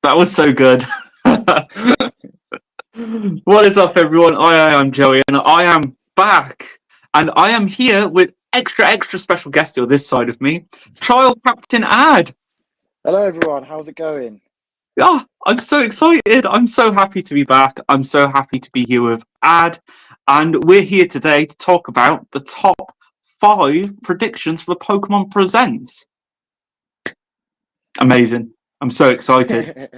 That was so good. What is up, everyone? I am Joey, and I am back. And I am here with extra special guest on this side of me, Trial Captain Ad. Hello everyone, how's it going? Yeah, I'm so excited. I'm so happy to be back. I'm so happy to be here with Ad. And we're here today to talk about the top 5 predictions for the Pokemon Presents. Amazing. I'm so excited.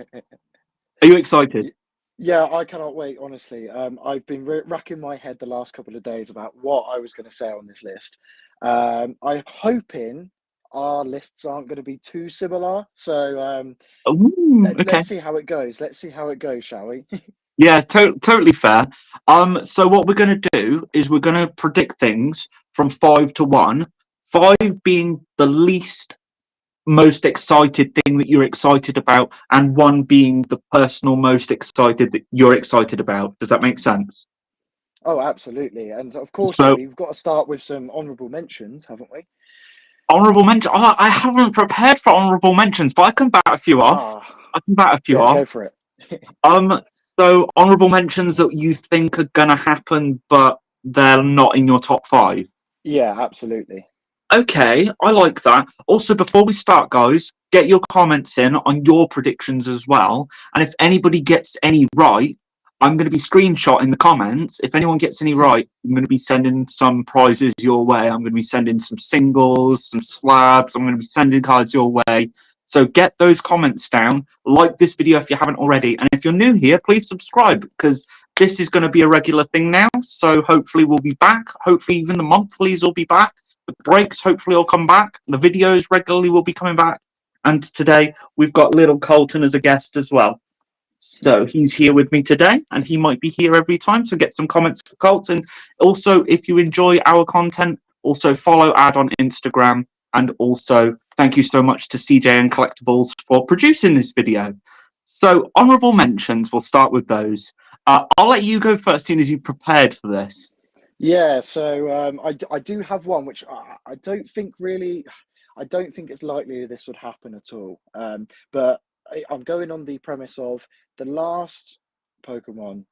Are you excited? Yeah, I cannot wait, honestly. I've been racking my head the last couple of days about what I was going to say on this list. I'm hoping our lists aren't going to be too similar. So Ooh, okay. let's see how it goes. Let's see how it goes, shall we? Yeah, totally fair. So what we're going to do is we're going to predict things from 5 to 1. 5 being the least most excited thing that you're excited about, and 1 being the personal most excited that you're excited about. Does that make sense? Oh, absolutely. And of course, So Joey, we've got to start with some honourable mentions, haven't we? honourable mention. Oh, I haven't prepared for honourable mentions, but I can bat a few off. Ah, I can bat a few yeah, off. go for it. So honourable mentions that you think are gonna happen, but they're not in your top 5. Yeah, absolutely. Okay, I like that. Also, before we start, guys, get your comments in on your predictions as well. And if anybody gets any right, I'm going to be screenshotting the comments. If anyone gets any right, I'm going to be sending some prizes your way. I'm going to be sending some singles, some slabs. I'm going to be sending cards your way. So get those comments down. Like this video if you haven't already. And if you're new here, please subscribe because this is going to be a regular thing now. So hopefully we'll be back. Hopefully even the monthlies will be back. The breaks hopefully will come back. The videos regularly will be coming back. And today we've got little Colton as a guest as well. So he's here with me today, and he might be here every time. So get some comments for Colton. Also, if you enjoy our content, also follow Ad on Instagram. And also, thank you so much to CJ and Collectibles for producing this video. So, honourable mentions, we'll start with those. I'll let you go first, seeing as you prepared for this. Yeah, so I do have one which I don't think really, I don't think it's likely this would happen at all. But I'm going on the premise of the last Pokemon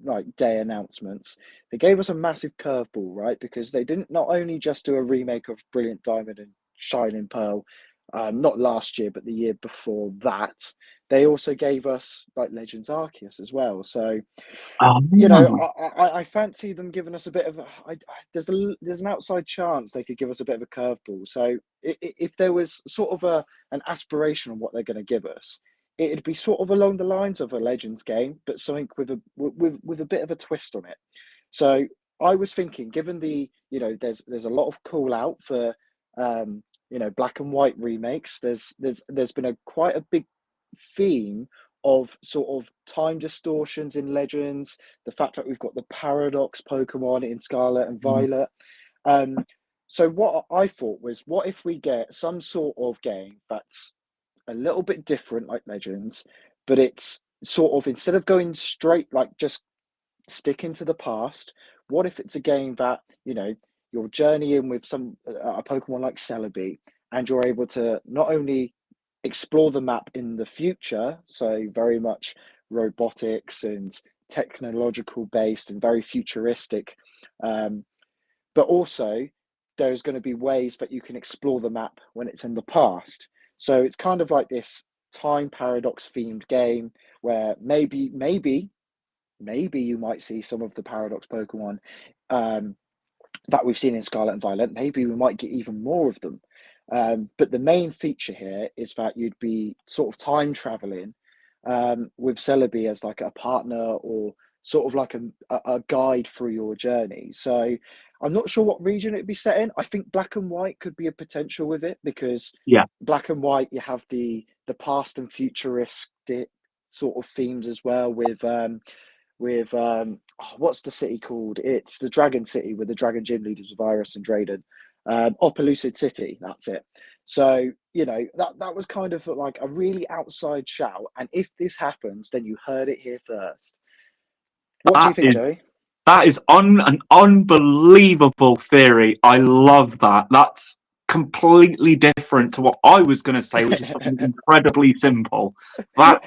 like day announcements. They gave us a massive curveball, right? Because they didn't not only just do a remake of Brilliant Diamond and Shining Pearl, not last year, but the year before that. They also gave us like Legends Arceus as well. So you know, Oh, I fancy them giving us a bit of a. There's an outside chance they could give us a bit of a curveball. So if there was sort of an aspiration on what they're going to give us, it'd be sort of along the lines of a Legends game, but something with a bit of a twist on it. So I was thinking, given the there's a lot of call out for black and white remakes. There's been a quite a big theme of sort of time distortions in Legends, the fact that we've got the Paradox Pokemon in Scarlet and Violet. Um, so what I thought was, what if we get some sort of game that's a little bit different, like Legends, but it's sort of, instead of going straight, like just sticking to the past, what if it's a game that, you're journeying with a Pokemon like Celebi, and you're able to not only explore the map in the future, so very much robotics and technological based and very futuristic, um, but also there's going to be ways that you can explore the map when it's in the past. So it's kind of like this time paradox themed game where maybe you might see some of the paradox Pokemon um, that we've seen in Scarlet and Violet. Maybe we might get even more of them. But the main feature here is that you'd be sort of time traveling with Celebi as like a partner, or sort of like a guide through your journey. So I'm not sure what region it'd be set in. I think Black and White could be a potential with it, because yeah. Black and White, you have the past and futuristic sort of themes as well, what's the city called? It's the Dragon City with the Dragon Gym leaders of Iris and Drayden. Pellucid City, that's it. So, that was kind of like a really outside shout. And if this happens, then you heard it here first. What do you That think, is Joey? an unbelievable theory. I love that. That's completely different to what I was going to say, which is something incredibly simple. That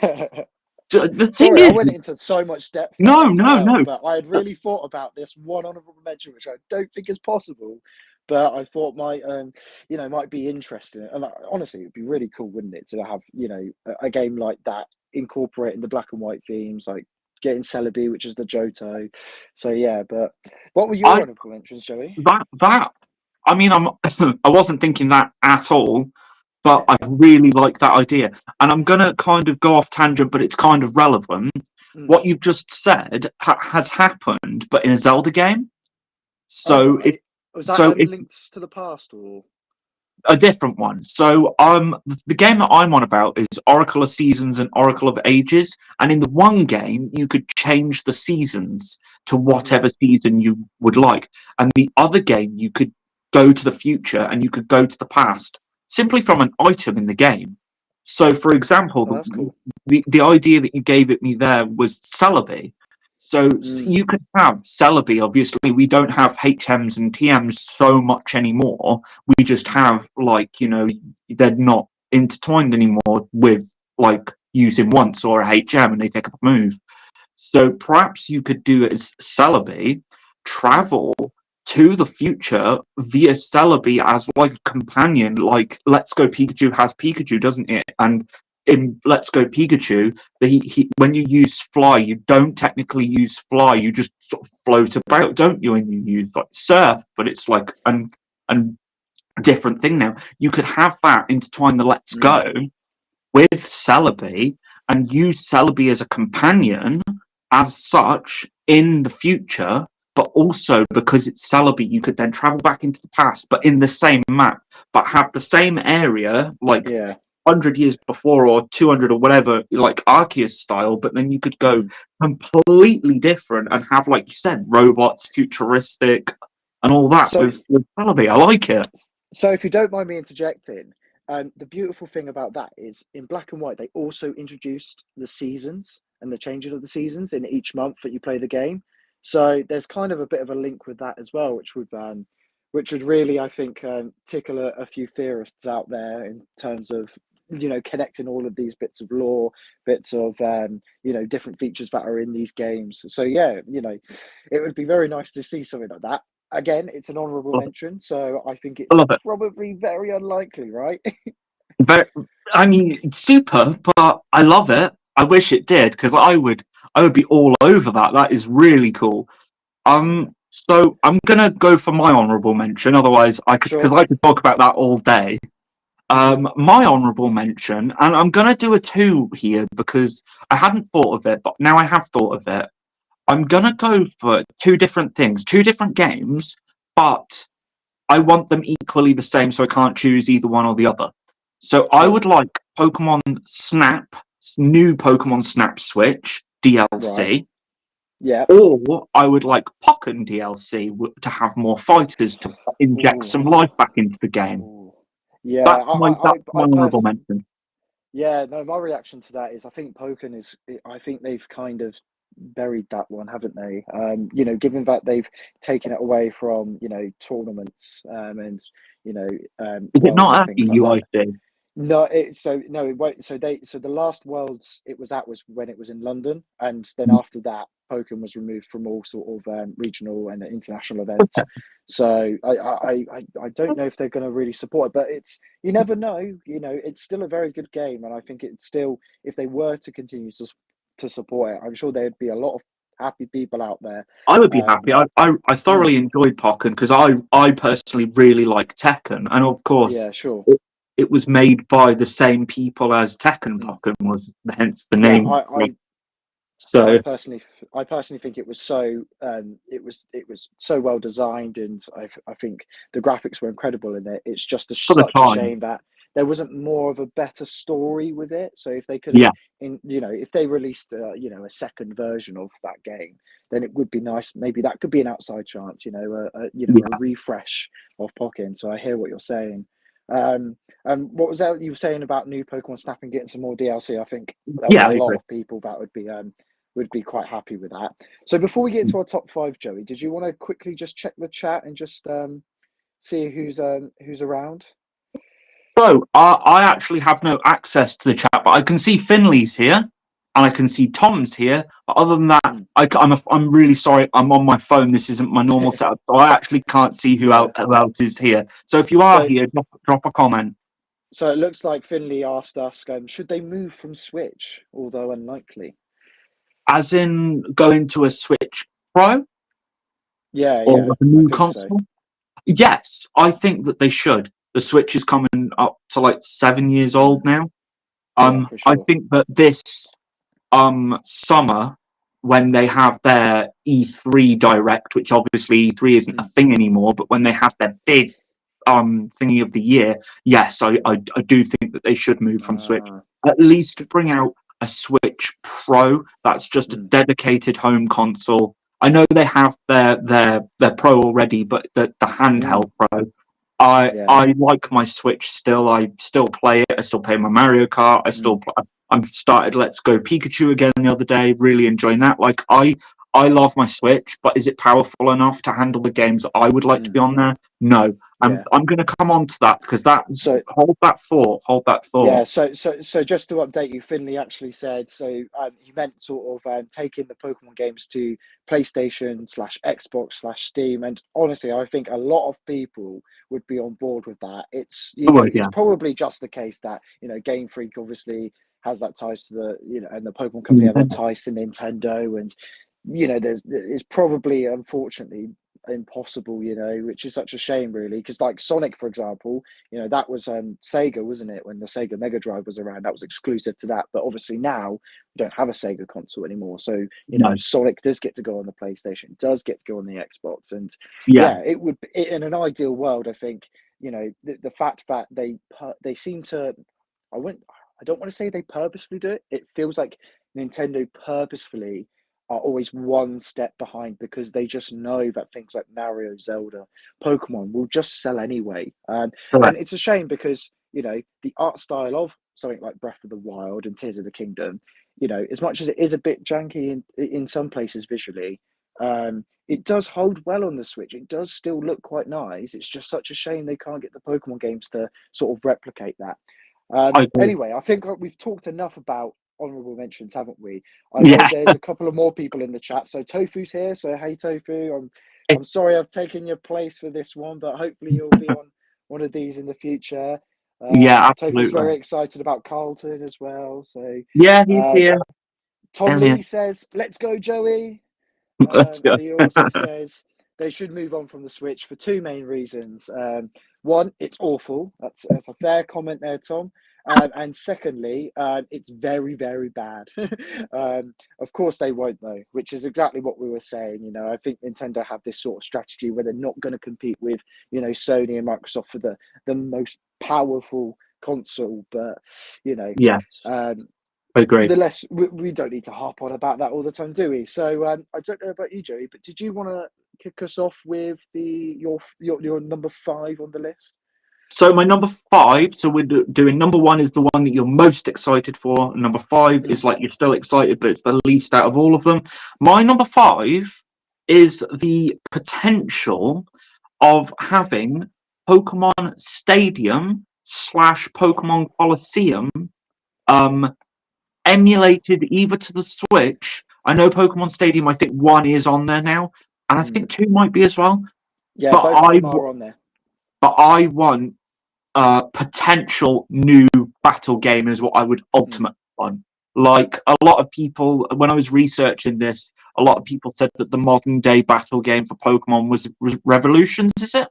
the thing Sorry, I is, went into so much depth no, there as no, well, no. but I had really thought about this one honourable mention, which I don't think is possible, but I thought might, might be interesting. And honestly, it'd be really cool, wouldn't it, to have, a game like that incorporating the black and white themes, like getting Celebi, which is the Johto. So yeah, but what were your I honourable mentions, Joey? that I mean, I wasn't thinking that at all, but I really like that idea. And I'm gonna kind of go off tangent, but it's kind of relevant. Mm. What you've just said has happened, but in a Zelda game. All So right. Was that so if Links to the Past or? a different one. So the game that I'm on about is Oracle of Seasons and Oracle of Ages. And in the one game, you could change the seasons to Mm. whatever season you would like. And the other game, you could go to the future and you could go to the past simply from an item in the game. So, for example, Oh, that's cool. the idea that you gave it me there was Celebi. So Mm. you could have Celebi. Obviously, we don't have HMs and TMs so much anymore. We just have, like, they're not intertwined anymore with, like, using once or a HM and they take up a move. So perhaps you could do it as Celebi, travel to the future via Celebi as like a companion. Like Let's Go Pikachu has Pikachu, doesn't it? And in Let's Go Pikachu, when you use fly, you don't technically use fly. You just sort of float about, don't you? And you use like surf, but it's like an different thing now. You could have that intertwine the Let's Go Mm. with Celebi and use Celebi as a companion as such in the future, but also because it's Celebi, you could then travel back into the past, but in the same map, but have the same area, like Yeah. 100 years before or 200 or whatever, like Arceus style, but then you could go Mm. completely different and have, like you said, robots, futuristic, and all that So, with Celebi. I like it. so if you don't mind me interjecting, the beautiful thing about that is in black and white, they also introduced the seasons and the changing of the seasons in each month that you play the game. So there's kind of a bit of a link with that as well, which would really, I think, tickle a few theorists out there in terms of connecting all of these bits of lore, bits of different features that are in these games. So yeah, it would be very nice to see something like that. Again, it's an honourable mention, so I think I it's love it. probably very unlikely, right? But I mean, it's super, but I love it. I wish it did because I would be all over that. That is really cool. So I'm gonna go for my honourable mention. Otherwise, because Sure. I could talk about that all day. My honourable mention, and I'm gonna do a two here because I hadn't thought of it, but now I have thought of it. I'm gonna go for two different things, two different games, but I want them equally the same, so I can't choose either one or the other. So I Cool. would like Pokemon Snap, new Pokemon Snap Switch Right. DLC, Yeah. or I would like Pokken DLC to have more fighters to inject Ooh. some life back into the game. Ooh. Yeah. That's my I honourable personally. mention. Yeah. No. My reaction to that is I think Pokken is. I think they've kind of buried that one, haven't they? Given that they've taken it away from tournaments and Is it worlds not and at the things like that. UIC? No, no, it won't. So the last Worlds it was at was when it was in London, and then after that, Pokemon was removed from all sort of regional and international events. So I don't know if they're going to really support it, but it's you never know. It's still a very good game, and I think it's still if they were to continue to support it, I'm sure there'd be a lot of happy people out there. I would be happy. Um, I mm, thoroughly enjoyed Pokken because I personally really like Tekken, and of course yeah, sure. it was made by the same people as Tekken. Mm. Pokken was hence the Yeah, name. I So personally, I personally think it was it was so well designed, and I think the graphics were incredible in it. It's just for the such a time, shame that there wasn't more of a better story with it. So if they could have, yeah, if they released, a second version of that game, then it would be nice. Maybe that could be an outside chance. A yeah. refresh of Pokken. So I hear what you're saying. What was that you were saying about new Pokemon Snap and getting some more DLC? I think there'll be Yeah, a I lot agree. of people that would be quite happy with that. So before we get to our top five, Joey, did you want to quickly just check the chat and just see who's around? So I actually have no access to the chat, but I can see Finley's here, and I can see Tom's here. But other than that, I'm really sorry. I'm on my phone. This isn't my normal setup, so I actually can't see who else is here. So if you are here, drop a comment. So it looks like Finley asked us, should they move from Switch, although unlikely? As in going to a Switch Pro Yeah, or yeah, like a I new think console? so. Yes, I think that they should. The Switch is coming up to like 7 years old now. Yeah, for I sure. think that this summer, when they have their E3 Direct, which obviously E3 isn't a thing anymore, but when they have their big thingy of the year, yes, I do think that they should move from Switch. At least bring out a Switch Pro that's just a dedicated home console. I know they have their Pro already, but the handheld Pro. I like my Switch still. I still play it. I still play my Mario Kart. I'm started Let's Go Pikachu again the other day. Really enjoying that. Like I love my Switch, but is it powerful enough to handle the games that I would like to be on there? No. I'm going to come on to that because hold that thought. Hold that thought. Yeah. So just to update you, Finley actually said he meant sort of taking the Pokemon games to PlayStation/Xbox/Steam, and honestly, I think a lot of people would be on board with that. It's it's probably just the case that Game Freak obviously has that ties to the and the Pokemon company have that ties to Nintendo, and it's probably unfortunately impossible, which is such a shame really, because like Sonic, for example, that was Sega, wasn't it? When the Sega Mega Drive was around, that was exclusive to that, but obviously now we don't have a Sega console anymore, so Sonic does get to go on the PlayStation, does get to go on the Xbox, and it would, in an ideal world, I think, the fact that they seem to, I don't want to say they purposefully do it. It feels like Nintendo purposefully are always one step behind, because they just know that things like Mario, Zelda, Pokemon will just sell anyway. And it's a shame because, the art style of something like Breath of the Wild and Tears of the Kingdom, as much as it is a bit janky in some places visually, it does hold well on the Switch. It does still look quite nice. It's just such a shame they can't get the Pokemon games to sort of replicate that. Anyway, I think we've talked enough about honorable mentions, haven't we? I know there's a couple of more people in the chat. So Tofu's here. So hey, Tofu. I'm sorry I've taken your place for this one, but hopefully you'll be on one of these in the future. Absolutely. Tofu's very excited about Carlton as well. So he's here. Tom Lee says, "Let's go, Joey." Let's go. And he also says they should move on from the Switch for two main reasons. One, it's awful. That's a fair comment there, Tom. And secondly, it's very, very bad. Of course they won't though, which is exactly what we were saying. I think Nintendo have this sort of strategy where they're not going to compete with, Sony and Microsoft for the most powerful console. But, yes, I agree. Nonetheless, we don't need to harp on about that all the time, do we? So I don't know about you, Joey, but did you want to kick us off with your number 5 on the list? So my number 5, so we're doing number 1 is the one that you're most excited for. And number 5 is like you're still excited, but it's the least out of all of them. My number 5 is the potential of having Pokemon Stadium / Pokemon Coliseum emulated either to the Switch. I know Pokemon Stadium, I think 1 is on there now, and I think 2 might be as well. Yeah, but both of them are on there. But I want potential new battle game is what I would ultimately want. Like a lot of people, when I was researching this, a lot of people said that the modern day battle game for Pokemon was Revolutions. Is it?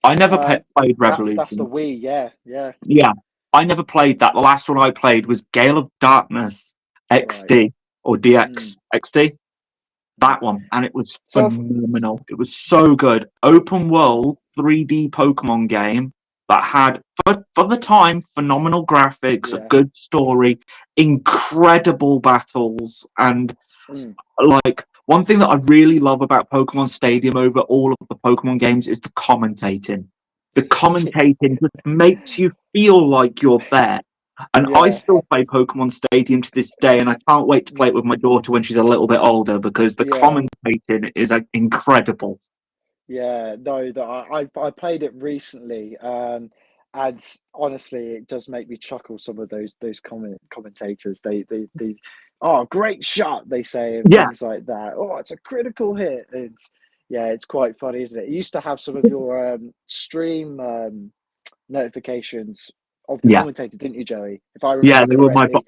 I never played Revolution. That's the Wii. Yeah. Yeah, I never played that. The last one I played was Gale of Darkness XD or DX XD. That one, and it was phenomenal. It was so good. Open world 3D Pokemon game that had, for the time, phenomenal graphics, a good story, incredible battles, and like one thing that I really love about Pokemon Stadium over all of the Pokemon games is the commentating. The commentating just makes you feel like you're there. And I still play Pokemon Stadium to this day, and I can't wait to play it with my daughter when she's a little bit older, because the commentating is incredible. Yeah, no, I played it recently, and And honestly, it does make me chuckle. Some of those commentators, they, oh, great shot, they say, and Yeah, things like that. Oh, it's a critical hit. It's yeah, it's quite funny, isn't it? You used to have some of your stream notifications of the yeah, commentator, didn't you, Joey? If I yeah. remember They were my correctly.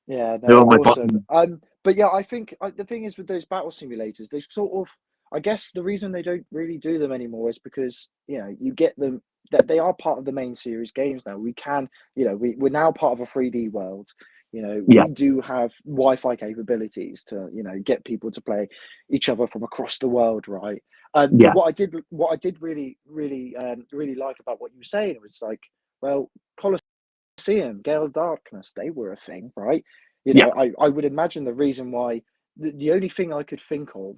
Yeah, they no, were my awesome. button. But yeah, I think the thing is with those battle simulators, they sort of, I guess the reason they don't really do them anymore is because you get them that they are part of the main series games now. We can, we're now part of a 3D world. Yeah, We do have Wi-Fi capabilities to, get people to play each other from across the world, right? But yeah, what I did really, really, really like about what you were saying was like, well, Colosseum, Gale of Darkness, they were a thing, right? yeah, I would imagine the reason why the only thing I could think of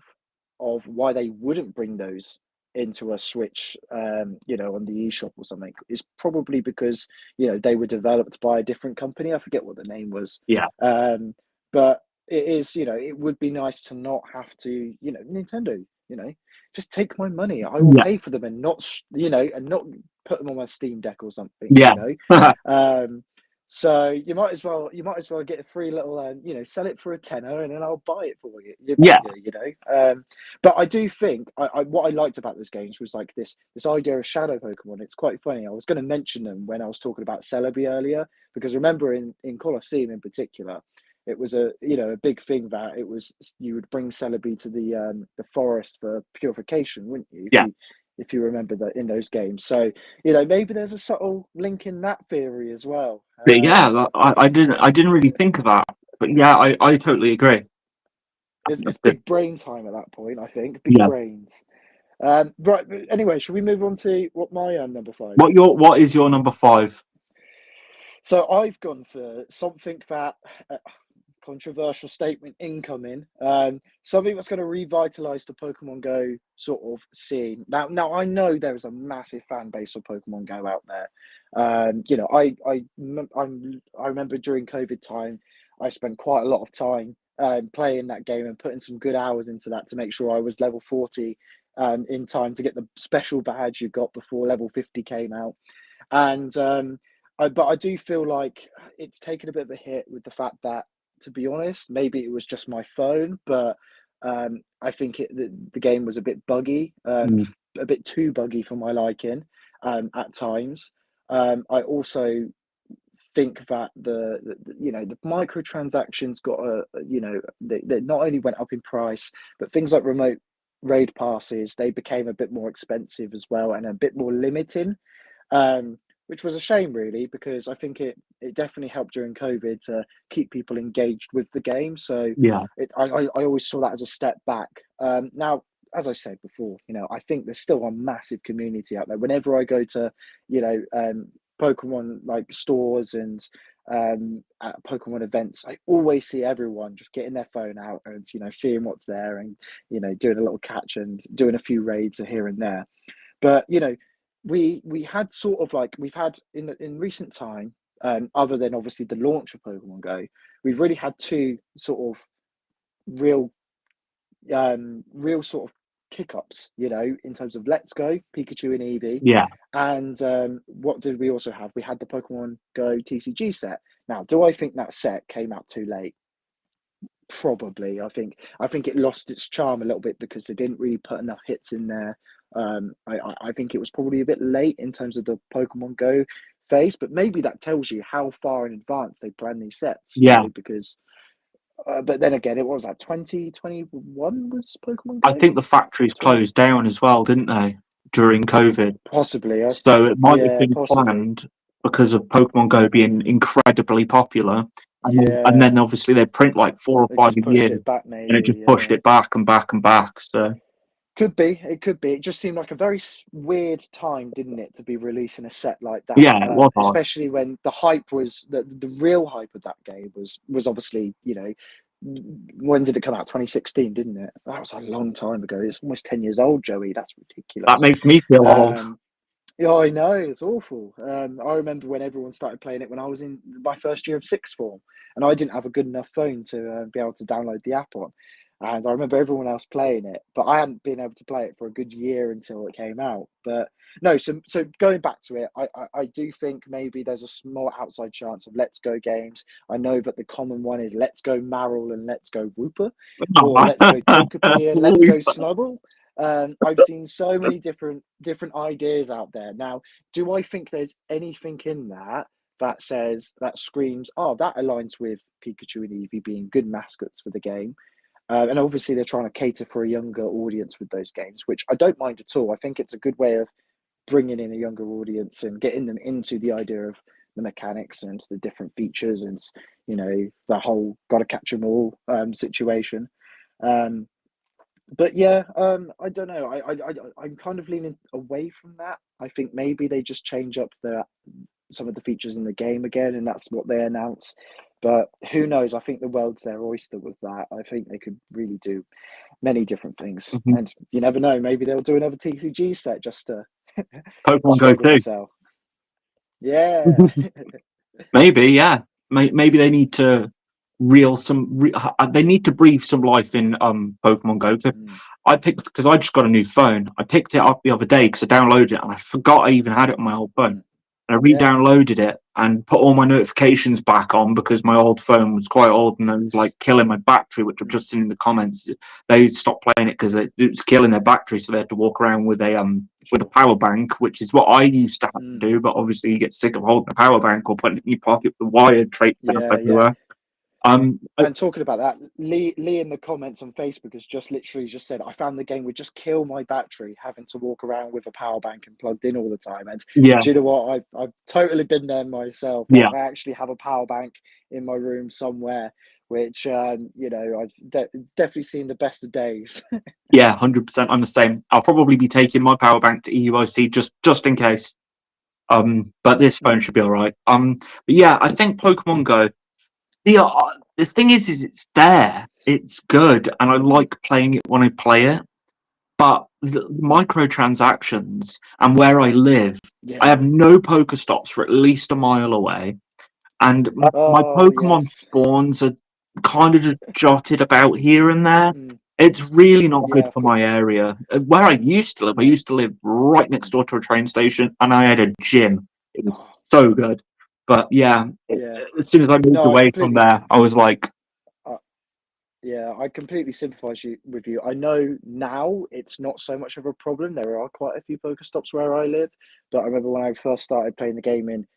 why they wouldn't bring those into a Switch, on the eShop or something, is probably because they were developed by a different company. I forget what the name was, yeah, but it is, it would be nice to not have to, Nintendo, just take my money. I will yeah, pay for them and not, and not put them on my Steam Deck or something, yeah. Um, so you might as well get a free little, sell it for a tenner and then I'll buy it for you. You Yeah, bugger, But I do think what I liked about those games was like this idea of shadow Pokemon. It's quite funny. I was going to mention them when I was talking about Celebi earlier, because remember in Colosseum in particular, it was a big thing that it was you would bring Celebi to the forest for purification, wouldn't you? yeah. If you remember that in those games. So maybe there's a subtle link in that theory as well. But yeah, I didn't really think of that. But yeah, I totally agree. It's That's it. big brain time at that point, I think. Big Yeah. brains. Right. But anyway, should we move on to what my number five is? What is your number five? So I've gone for something that controversial statement incoming. Something that's going to revitalize the Pokemon Go sort of scene. Now I know there is a massive fan base of Pokemon Go out there. I remember during COVID time, I spent quite a lot of time playing that game and putting some good hours into that to make sure I was level 40 in time to get the special badge you got before level 50 came out. And but I do feel like it's taken a bit of a hit with the fact that, to be honest, maybe it was just my phone, but I think the game was a bit buggy, Mm, a bit too buggy for my liking at times. I also think that the microtransactions got they not only went up in price, but things like remote raid passes, they became a bit more expensive as well and a bit more limiting, which was a shame, really, because I think it definitely helped during COVID to keep people engaged with the game. So yeah, I always saw that as a step back. Now, as I said before, I think there's still a massive community out there. Whenever I go to, Pokemon like stores and at Pokemon events, I always see everyone just getting their phone out and seeing what's there and doing a little catch and doing a few raids here and there. But we had sort of like we've had in recent time, other than obviously the launch of Pokemon Go, we've really had two sort of real real sort of kick ups, in terms of Let's Go, Pikachu and Eevee. yeah. And what did we also have? We had the Pokemon Go TCG set. Now, do I think that set came out too late? Probably. I think it lost its charm a little bit because they didn't really put enough hits in there. I think it was probably a bit late in terms of the Pokemon Go phase, but maybe that tells you how far in advance they plan these sets, Yeah. because but then again, it was like 2021 was Pokemon I Go? think the factories 20, closed down as well, didn't they, during COVID? possibly. So it might have Yeah, been possibly. planned because of Pokemon Go being incredibly popular, and Yeah, then obviously they print like 4 or 5 they a just year, pushed it back, and it just maybe. pushed Yeah. it back and back and back. So Could be. It could be. It just seemed like a very weird time, didn't it, to be releasing a set like that? yeah, it was odd. Especially when the hype was the real hype of that game was obviously, when did it come out? 2016, didn't it? That was a long time ago. It's almost 10 years old, Joey. That's That ridiculous. makes me feel old. Um, yeah, I know, it's awful. I remember when everyone started playing it when I was in my first year of sixth form, and I didn't have a good enough phone to be able to download the app on. and I remember everyone else playing it, but I hadn't been able to play it for a good year until it came out. But no, so going back to it, I do think maybe there's a small outside chance of Let's Go games. I know that the common one is Let's Go Maril and Let's Go Whooper, or Let's Go Togepi and Let's Go Snubble. I've seen so many different ideas out there. Now, do I think there's anything in that says, that screams, oh, that aligns with Pikachu and Eevee being good mascots for the game? And obviously, they're trying to cater for a younger audience with those games, which I don't mind at all. I think it's a good way of bringing in a younger audience and getting them into the idea of the mechanics and the different features and, you know, the whole gotta catch 'em all situation. But yeah, I don't know. I'm kind of leaning away from that. I think maybe they just change up some of the features in the game again, and that's what they announce. But who knows? I think the world's their oyster with that. I think they could really do many different things, Mhm. and you never know. Maybe they'll do another TCG set just to Pokemon Go struggle to 2. sell. Yeah. Maybe, yeah. Maybe they need to they need to breathe some life in Pokemon Go. So Mm. I picked, because I just got a new phone. I picked it up the other day because I downloaded it and I forgot I even had it on my old phone. Mm. And I Yeah. re-downloaded it and put all my notifications back on because my old phone was quite old and it was like killing my battery, which I've just seen in the comments. They stopped playing it because it was killing their battery, so they had to walk around with a power bank, which is what I used to have to Mm. do. But obviously, you get sick of holding a power bank or putting it in your pocket with the wire traipsing up Yeah. everywhere. And talking about that, Lee in the comments on Facebook has just literally just said, I found the game would just kill my battery having to walk around with a power bank and plugged in all the time. And Yeah, do you know what? I've totally been there myself. yeah, I actually have a power bank in my room somewhere, which, you know, I've definitely seen the best of days. yeah, 100%. I'm the same. I'll probably be taking my power bank to EUIC just in case. But this phone Mm. should be all right. But yeah, I think Pokemon Go. The thing is it's there. It's good, and I like playing it when I play it. But the microtransactions and where I live, I Yeah. have no Pokestops for at least a mile away, and my Oh, Pokemon yes. spawns are kind of just jotted about here and there. Mm. It's really not Yeah, good of for my course. area. Where I used to live, I No. used to live right next Mm. door to a train station, and I had a gym. It was Oh, so good. But yeah, yeah. as soon as I moved No, I away from completely. there, I was like, Uh, Yeah, I completely sympathise with you. I know now it's not so much of a problem. There are quite a few Pokestops where I live, but I remember when I first started playing the game in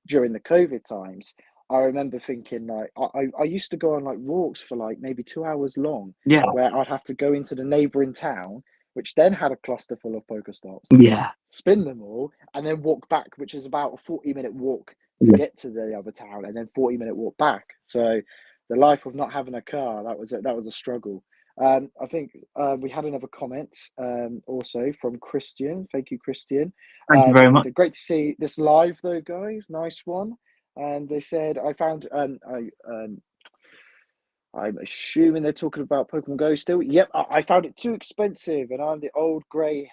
during the COVID times, I remember thinking like I used to go on like walks for like maybe 2 hours long, yeah, where I'd have to go into the neighbouring town, which then had a cluster full of Pokestops, yeah, spin them all, and then walk back, which is about a 40-minute walk to yeah, get to the other town, and then 40-minute walk back. So the life of not having a car, that was a struggle. I think we had another comment also from Christian. Thank you, Christian. thank you very He much. said, "Great to see this live, though, guys. Nice one." And they said, "I found I'm assuming they're talking about Pokemon Go still. Yep, I found it too expensive, and I'm the old grey,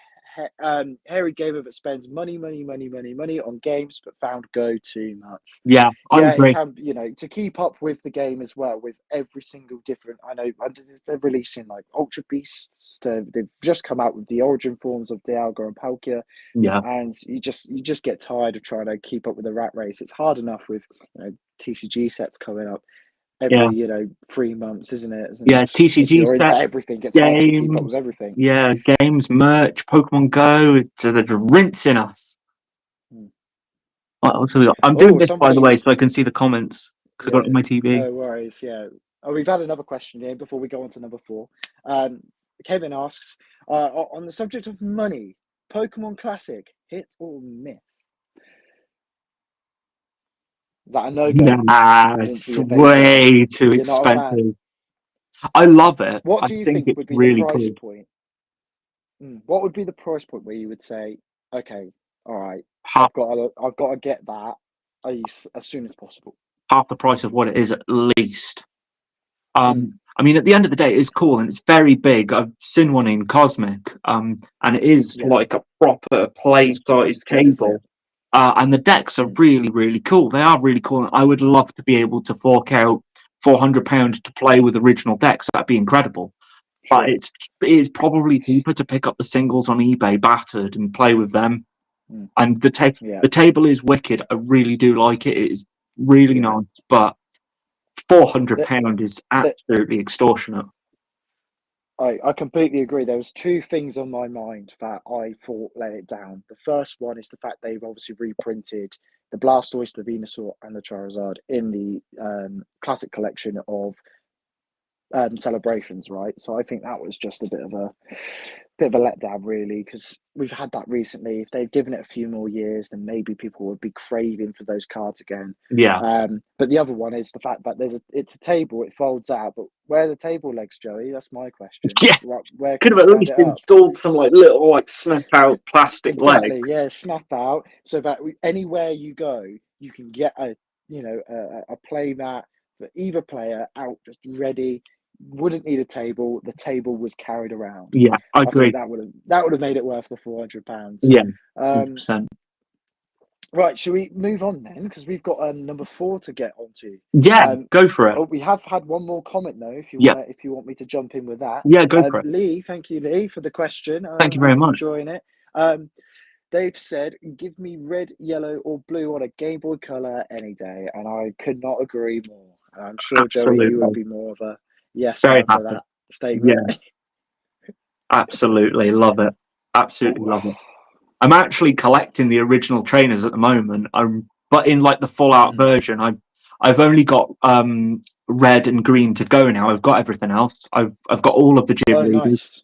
hairy gamer that spends money on games, but found Go too much. Yeah, I Yeah, it agree. can, you know, to keep up with the game as well, with every single different. I know they're releasing like Ultra Beasts. They've just come out with the origin forms of Dialga and Palkia, Yeah, and you just get tired of trying to keep up with the rat race. It's hard enough with, you know, TCG sets coming up yeah, every, you know, 3 months, isn't it? And yeah. if TCG you're into set everything, it's hard to keep up with games. everything. Yeah, games, merch, Pokemon Go. They're rinsing us. Mm. What else have we got? I'm doing Oh, this, by the somebody way, so was, I can see the comments because I got it yeah, on my TV. no worries, yeah. Oh, we've had another question here before we go on to number 4. Um, Kevin asks, on the subject of money, Pokemon Classic, hit or miss? Is that a no-go? Wouldn't Yes, be your favourite? way too You're not a fan? expensive. I love it. What I do you think think it's would be the really price cool. point? What would be the price point where you would say, okay, all right, Half I've got to get that as soon as possible. half the price of what it is at least. Mm. I mean, at the end of the day, it's cool and it's very big. I've seen one in Cosmic, and it is Yeah, like a proper play-sized it's good, isn't it? table. And the decks are Mm. really, really cool. They are really cool. And I would love to be able to fork out £400 to play with original decks. That'd be incredible. But Sure. it is probably cheaper to pick up the singles on eBay battered and play with them. Mm. And Yeah. the table is wicked. I really do like it. It is really Yeah. nice, but £400 is absolutely extortionate. I completely agree. There was two things on my mind that I thought let it down. The first one is the fact they've obviously reprinted the Blastoise, the Venusaur, and the Charizard in the classic collection of celebrations, right? So I think that was just a bit of a letdown, really, because we've had that recently. If they'd given it a few more years, then maybe people would be craving for those cards again. Yeah. But the other one is the fact that it's a table, it folds out, but where are the table legs, Joey? That's my question. Yeah. Where Could can have you at stand least it up? installed some little snap out plastic Exactly, leg. yeah, snap out so that anywhere you go, you can get a play mat for either player out, just ready. Wouldn't need a table. The table was carried around. Yeah, I I agree. think that would have made it worth the £400. Yeah, Um, 100%. right, should we move on then? Because we've got number 4 to get onto. Yeah, go for it. Oh, we have had one more comment though. Yeah. If you want me to jump in with that. Yeah, go for it. Lee, thank you, Lee, for the question. Thank you very I'm much. enjoying it. They've said, give me red, yellow, or blue on a Game Boy Color any day, and I could not agree more. I'm sure, Joey, you would Absolutely. be more of a yes Very man for happy. that statement. Yeah, absolutely. Love it. Absolutely love it. I'm actually collecting the original trainers at the moment. But in the full out version, I've only got red and green to go now. I've got everything else. I've got all of the gym Oh, leaders. nice.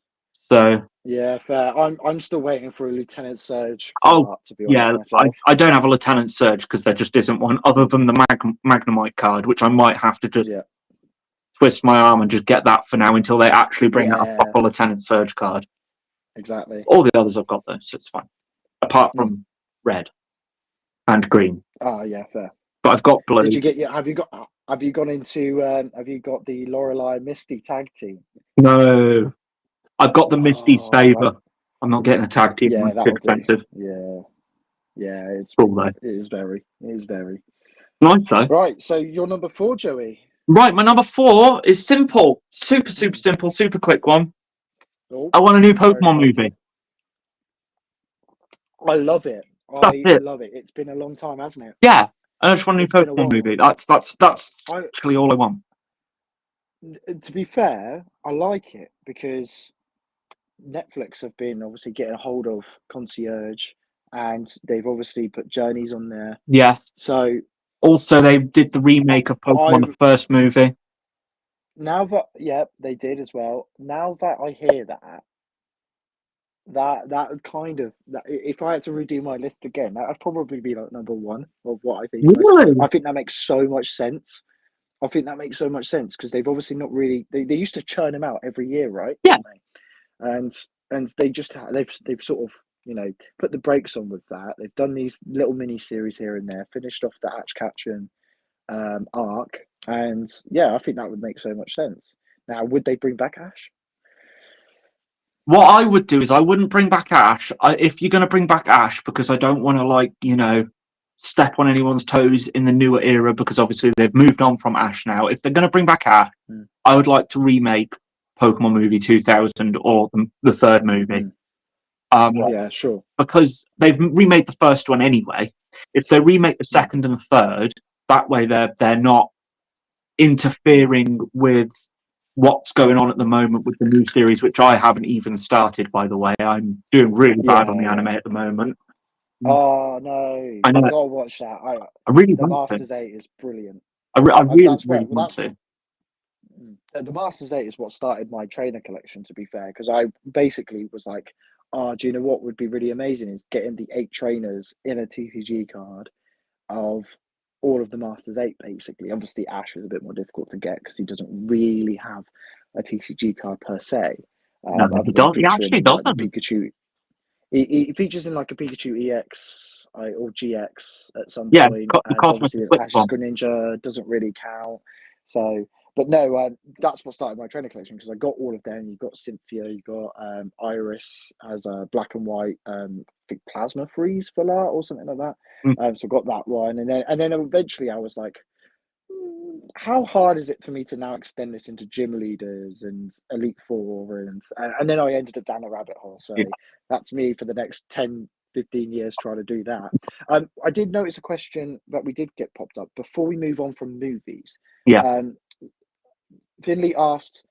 So Yeah, fair. I'm still waiting for a Lieutenant Surge oh art, to be honest myself. I don't have a Lieutenant Surge because there just isn't one other than the Magnemite card, which I might have to just Yeah, twist my arm and just get that for now until they actually bring out a yeah, proper Lieutenant Surge card. exactly. All the others I've got though, so it's fine. Apart from red and green. Oh, yeah, fair. But I've got blue. Did you get have you gone into have you got the Lorelei Misty tag team? No. I've got the Misty Oh, Saver. I'm not getting a tag team. yeah, It's too that'll do. expensive. Yeah, it is very. Nice though. Right, so you're number 4, Joey. Right, my number 4 is simple. Super simple, super quick one. Oh, I want a new very Pokemon exciting. movie. I love it. That's it. Love it. It's been a long time, hasn't it? Yeah. I just want a new It's been a Pokemon while. movie. That's actually all I want. To be fair, I like it because Netflix have been obviously getting a hold of Concierge, and they've obviously put Journeys on there. Yeah. So Also, they did the remake of Pokemon, the first movie. now that they did as well. Now that I hear that would kind of if I had to redo my list again, that would probably be like number 1 of what I think. Really? I think that makes so much sense. I think that makes so much sense because they've obviously not really they used to churn them out every year, right? Yeah. And they just they've sort of put the brakes on with that. They've done these little mini series here and there, finished off the Ash Ketchum arc, and yeah, I think that would make so much sense. Now, would they bring back Ash? What I would do is I wouldn't bring back Ash. If you're going to bring back Ash, because I don't want to step on anyone's toes in the newer era, because obviously they've moved on from Ash now. If they're going to bring back Ash, I would like to remake Pokemon Movie 2000 or the third movie. Yeah, sure. Because they've remade the first one anyway. If they remake the second and third, that way they're not interfering with what's going on at the moment with the new series, which I haven't even started, by the way. I'm doing really bad on the anime at the moment. Oh no! I know. I've got to watch that. I really the want Masters to. 8 is brilliant. I really want to. The Masters 8 is what started my trainer collection, to be fair, because I basically was like, oh, do you know what would be really amazing is getting the 8 trainers in a TCG card of all of the Masters 8, basically. Obviously, Ash is a bit more difficult to get because he doesn't really have a TCG card per se. No, he actually doesn't. Pikachu. He features in like a Pikachu EX or GX at some Yeah, point. the And Cosmic obviously, Flip Ash's one. Greninja doesn't really count. So, but no, that's what started my trainer collection because I got all of them. You got Cynthia, you got Iris as a black and white, I think Plasma Freeze full art or something like that. So I got that one, and then eventually I was like, how hard is it for me to now extend this into gym leaders and Elite Four and then I ended up down a rabbit hole. So Yeah. that's me for the next 10, 15 years trying to do that. I did notice a question that we did get popped up before we move on from movies. Yeah. Um, Finley asked,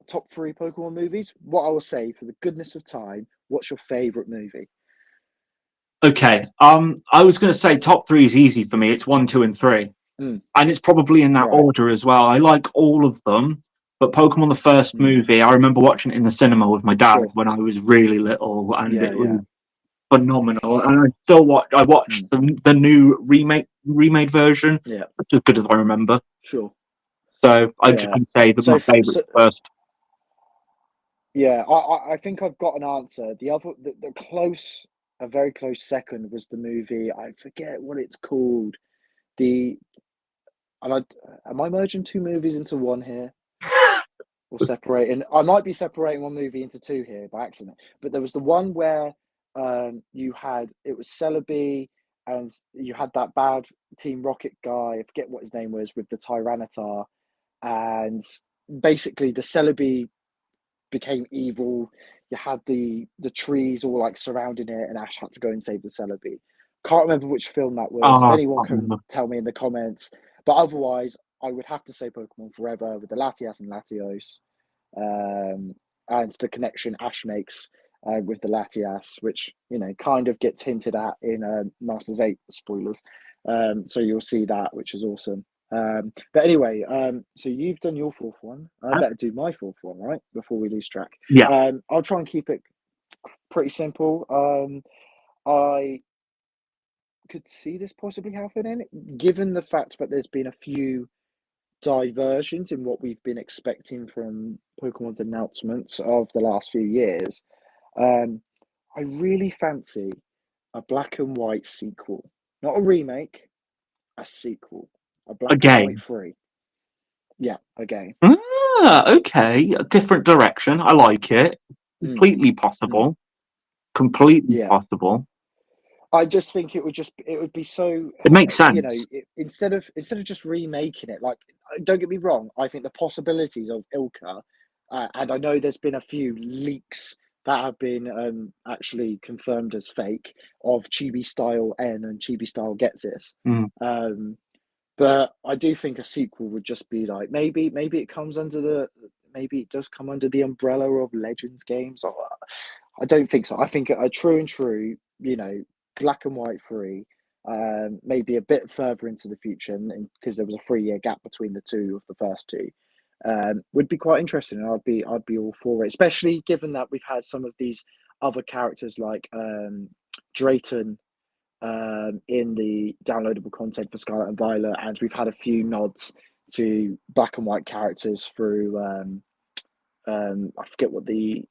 top three Pokemon movies. What I will say, for the goodness of time, what's your favorite movie? Okay. I was going to say top three is easy for me. It's 1, 2, and 3, Mm, and it's probably in that right. order as well. I like all of them, but Pokemon the first Mm, movie, I remember watching it in the cinema with my dad sure. when I was really little, and Yeah, it yeah. was phenomenal. And I still watch. I watched Mm, the new remade version, yeah, as good as I remember. sure. So I just Yeah. can say that So, my favourite so first. yeah, I think I've got an answer. The close, a very close second was the movie. I forget what it's called. The and am I merging two movies into one here, or separating? I might be separating one movie into two here by accident. But there was the one where you had it was Celebi and you had that bad Team Rocket guy. I forget what his name was with the Tyranitar, and basically the Celebi became evil. You had the trees all like surrounding it, and Ash had to go and save the Celebi. Can't remember which film that was. If Oh, I anyone can't can remember. tell me in the comments, but otherwise, I would have to say Pokemon Forever with the Latias and Latios, um, and the connection Ash makes with the Latias, which kind of gets hinted at in Masters 8 spoilers. So you'll see that, which is awesome. But anyway, so you've done your fourth one. I better do my fourth one, right? Before we lose track. Yeah. I'll try and keep it pretty simple. I could see this possibly happening, given the fact that there's been a few diversions in what we've been expecting from Pokemon's announcements of the last few years. Um, I really fancy a black and white sequel, not a remake, a sequel, a black and white Again. 3. Yeah, again. Okay. A different direction. I like it. Mm, Completely mm, possible. Completely yeah. possible. I just think it would be so, It makes sense. instead of just remaking it, like, don't get me wrong, I think the possibilities of Ilka, and I know there's been a few leaks that have been actually confirmed as fake of Chibi Style N and Chibi Style Gets This. Mm. But I do think a sequel would just be like, maybe it comes under maybe it does come under the umbrella of Legends games. Or, I don't think so. I think a true and true, black and white 3, maybe a bit further into the future, because there was a 3-year gap between the two of the first two, would be quite interesting, and I'd be all for it, especially given that we've had some of these other characters like Drayton in the downloadable content for Scarlet and Violet, and we've had a few nods to black and white characters through. I forget what the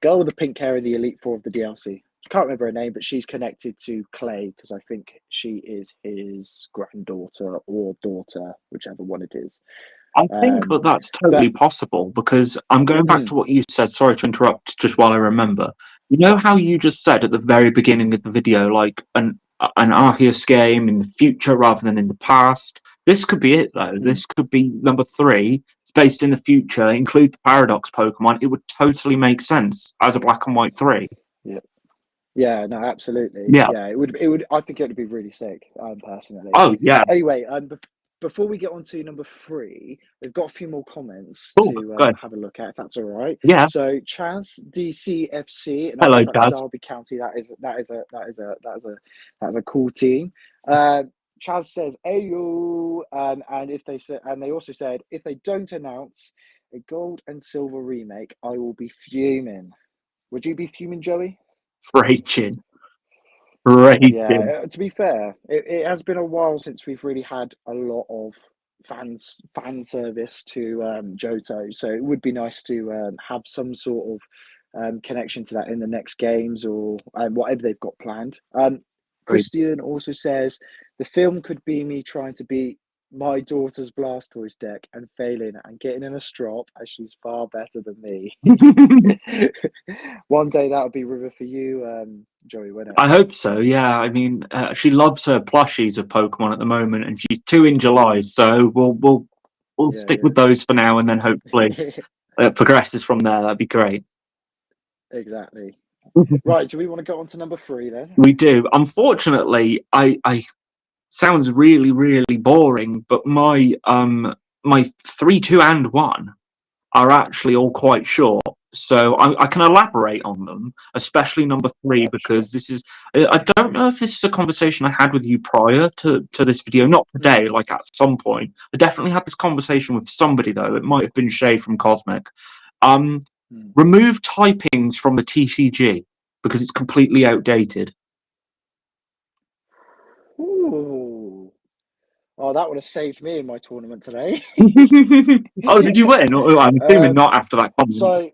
girl with the pink hair in the Elite Four of the DLC. I can't remember her name, but she's connected to Clay because I think she is his granddaughter or daughter, whichever one it is. I think Um, that that's but totally possible because I'm going back mm, to what you said. Sorry to interrupt, just while I remember. You know so how you just said at the very beginning of the video, like an Arceus game in the future rather than in the past. This could be it though. mm, This could be number 3. It's based in the future. Include the Paradox Pokemon. It would totally make sense as a black and white 3. yeah, yeah, no, absolutely, Yeah. yeah, it would. It would. I think it would be really sick, personally. Oh yeah. Anyway, before we get on to number 3, we've got a few more comments Cool. to Good. have a look at, if that's all right. Yeah. So Chaz DCFC, and I Hello, guess that's Dad. Derby County. That is a cool team. Chaz says, "Ayo," and if they said, and they also said, if they don't announce a gold and silver remake, I will be fuming. Would you be fuming, Joey? Raging. Raging. Yeah, to be fair, it has been a while since we've really had a lot of fan service to Johto, so it would be nice to have some sort of connection to that in the next games or whatever they've got planned. Christian also says the film could be me trying to beat my daughter's Blastoise deck and failing and getting in a strop as she's far better than me. One day that'll be river for you, Joey, won't it? I hope so. Yeah, I mean, she loves her plushies of Pokemon at the moment, and she's 2 in July, so we'll Yeah, stick with those for now, and then hopefully it progresses from there. That'd be great. exactly. Right, do we want to go on to number 3 then? We do. Unfortunately, I sounds really, really boring, but my 3, 2, and 1 are actually all quite short. So I can elaborate on them, especially number 3, Yeah, sure. because this is, I don't know if this is a conversation I had with you prior to this video, not today, like at some point. I definitely had this conversation with somebody, though. It might have been Shay from Cosmic. Remove typings from the TCG because it's completely outdated. Ooh. Oh, that would have saved me in my tournament today. Oh, did you win? I'm assuming not after that comment. So,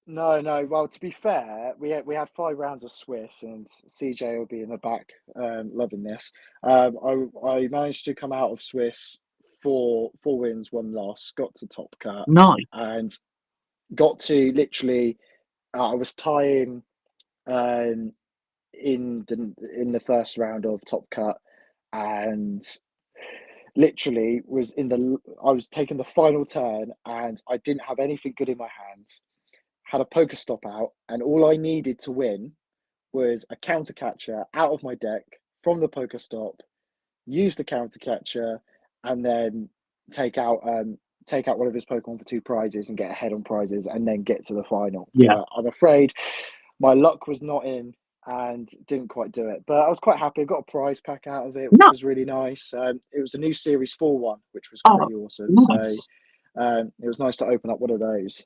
no. Well, to be fair, we had 5 rounds of Swiss, and CJ will be in the back, loving this. I managed to come out of Swiss 4 wins, 1 loss, got to Top Cut, Nice. and got to literally. I was tying in the first round of Top Cut, and literally I was taking the final turn, and I didn't have anything good in my hand. Had a Pokestop out, and all I needed to win was a counter catcher out of my deck from the Pokestop, use the counter catcher, and then take out one of his Pokemon for 2 prizes and get ahead on prizes, and then get to the final. Yeah. But I'm afraid my luck was not in and didn't quite do it. But I was quite happy. I got a prize pack out of it, which was really nice. It was a new Series 4 one, which was pretty awesome. Nice. So it was nice to open up one of those.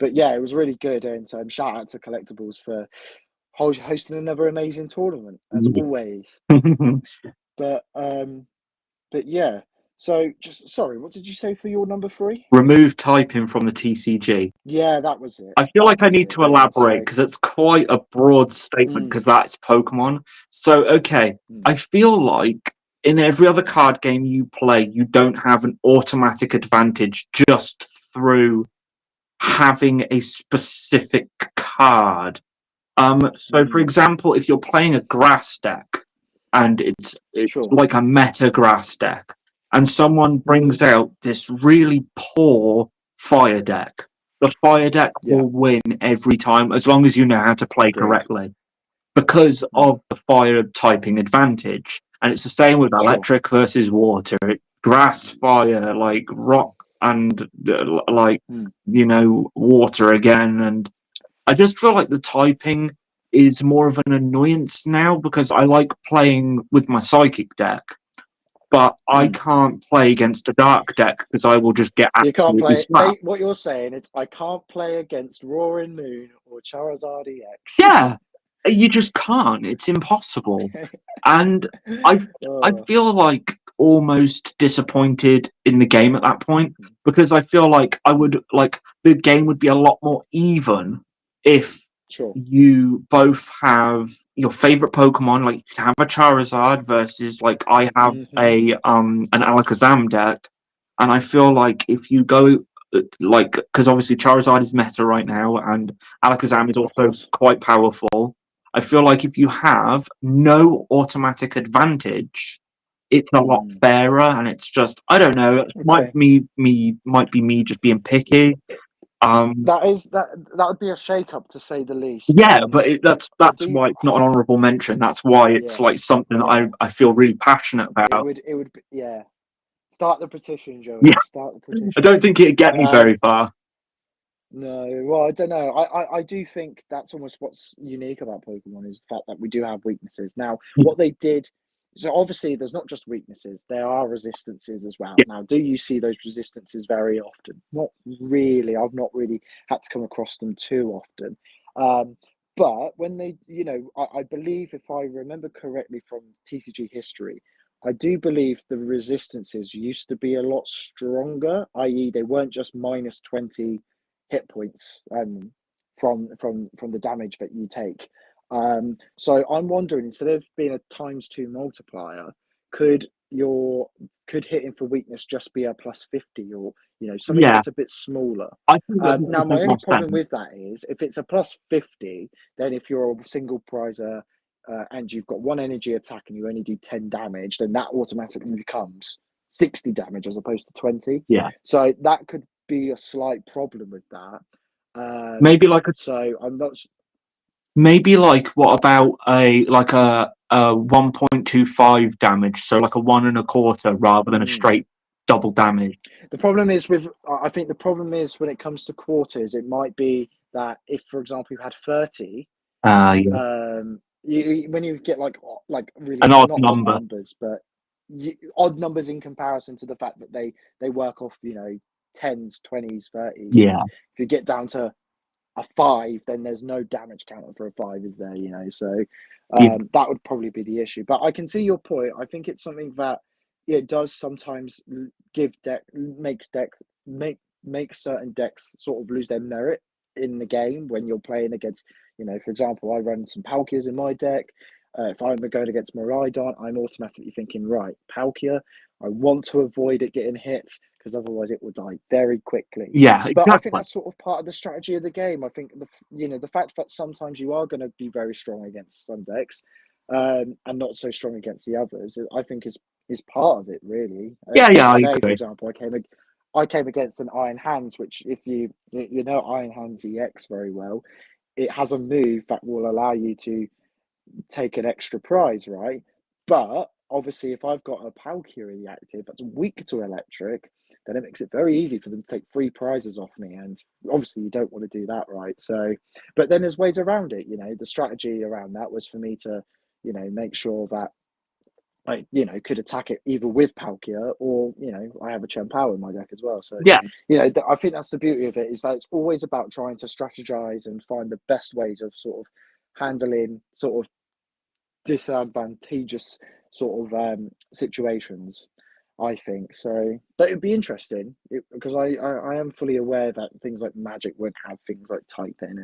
But yeah, it was really good. And shout out to Collectibles for hosting another amazing tournament, as always. But yeah. So sorry, what did you say for your number 3? Remove typing from the TCG. Yeah, that was it. I feel like I need to elaborate because it's quite a broad statement because that's Pokemon. So, okay, I feel like in every other card game you play, you don't have an automatic advantage just through having a specific card. So, for example, if you're playing a grass deck and it's Sure. like a meta grass deck, and someone brings out this really poor fire deck, the fire deck will win every time as long as you know how to play correctly because of the fire typing advantage. And it's the same with electric versus water, grass, fire, like rock, and water again. And I just feel like the typing is more of an annoyance now because I like playing with my psychic deck, but I can't play against a dark deck because I will just get You can't play. slapped. What you're saying is, I can't play against Roaring Moon or Charizard EX. Yeah, you just can't. It's impossible. And I feel like almost disappointed in the game at that point because I feel like the game would be a lot more even if you both have your favorite Pokemon. Like you could have a Charizard versus like I have a an Alakazam deck, and I feel like if you go because obviously Charizard is meta right now and Alakazam is also quite powerful. I feel like if you have no automatic advantage, it's a lot fairer, and it's just I don't know. It might be me just being picky. That would be a shake-up to say the least. Yeah, but that's why it's not an honourable mention. That's why it's like something I feel really passionate about. It would start the petition, Joey. Yeah. Start the petition. I don't think it'd get me very far. No, well, I don't know. I do think that's almost what's unique about Pokemon is the fact that we do have weaknesses. Now, what they did, so obviously there's not just weaknesses, there are resistances as well. Now, do you see those resistances very often? Not really. I've not really had to come across them too often. But when they, I believe if I remember correctly from TCG history, I do believe the resistances used to be a lot stronger, i.e. they weren't just minus 20 hit points from the damage that you take. So I'm wondering, instead of being a ×2 multiplier, could your could hitting for weakness just be a +50 or something Yeah, that's a bit smaller. I think that Now, would my make only more problem sense. with that is if it's a +50, then if you're a single prizer and you've got one energy attack and you only do 10 damage, then that automatically becomes 60 damage as opposed to 20. Yeah, So that could be a slight problem with that. maybe like a So I'm not. maybe like what about a 1.25 damage, so like a 1.25 rather than a Mm. straight double damage. The problem is with. I think the problem is when it comes to quarters, it might be that if, for example, you had 30, Yeah, when you get like really an odd not odd number. numbers, but odd numbers in comparison to the fact that they work off 10s, 20s, 30s, and Yeah, if you get down to a 5, then there's no damage counter for a 5, is there? So yeah, that would probably be the issue. But I can see your point. I think it's something that it does sometimes give makes certain decks sort of lose their merit in the game when you're playing against. For example, I run some Palkias in my deck. If I'm going against Miraidon, I'm automatically thinking, right, Palkia, I want to avoid it getting hit because otherwise it will die very quickly. yeah, But I think exactly. that's sort of part of the strategy of the game. I think the fact that sometimes you are going to be very strong against some decks, and not so strong against the others, I think is part of it really. Yeah, Like yeah, I today, for agree. example, I came against an Iron Hands, which if you know Iron Hands EX very well, it has a move that will allow you to take an extra prize, right? But obviously, if I've got a Palkia in the active that's weak to electric, then it makes it very easy for them to take 3 prizes off me. And obviously, you don't want to do that, right? So, but then there's ways around it. The strategy around that was for me to, make sure that I, could attack it either with Palkia or, I have a Chien-Pao in my deck as well. So, Yeah, I think that's the beauty of it is that it's always about trying to strategize and find the best ways of sort of handling sort of disadvantageous sort of situations. I think so, but it'd be interesting because I am fully aware that things like Magic won't have things like typing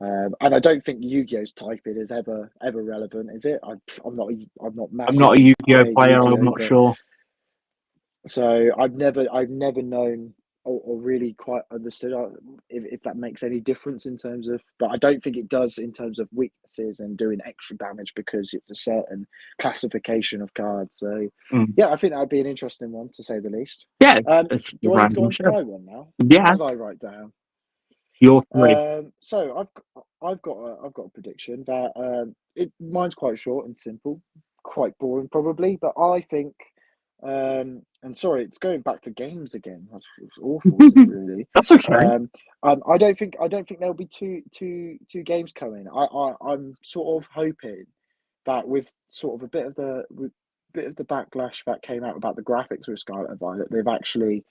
and I don't think Yu-Gi-Oh's typing is ever relevant, is it? I'm not I'm not a massively Yu-Gi-Oh playing player. I'm Yu-Gi-Oh, not but sure. so I've never known or really quite understood if that makes any difference in terms of, but I don't think it does in terms of weaknesses and doing extra damage because it's a certain classification of cards. So Mm. yeah, I think that would be an interesting one to say the least. Yeah, Um, it's just a do I need to go random on to show. my one now? What Yeah, did I write down? you're three. So I've got a prediction that mine's quite short and simple, quite boring probably, but I think and sorry, it's going back to games again. It's awful, isn't it? Really. That's okay. I don't think there'll be two games coming. I'm sort of hoping that with sort of a bit of the backlash that came out about the graphics with Scarlet and Violet, they've actually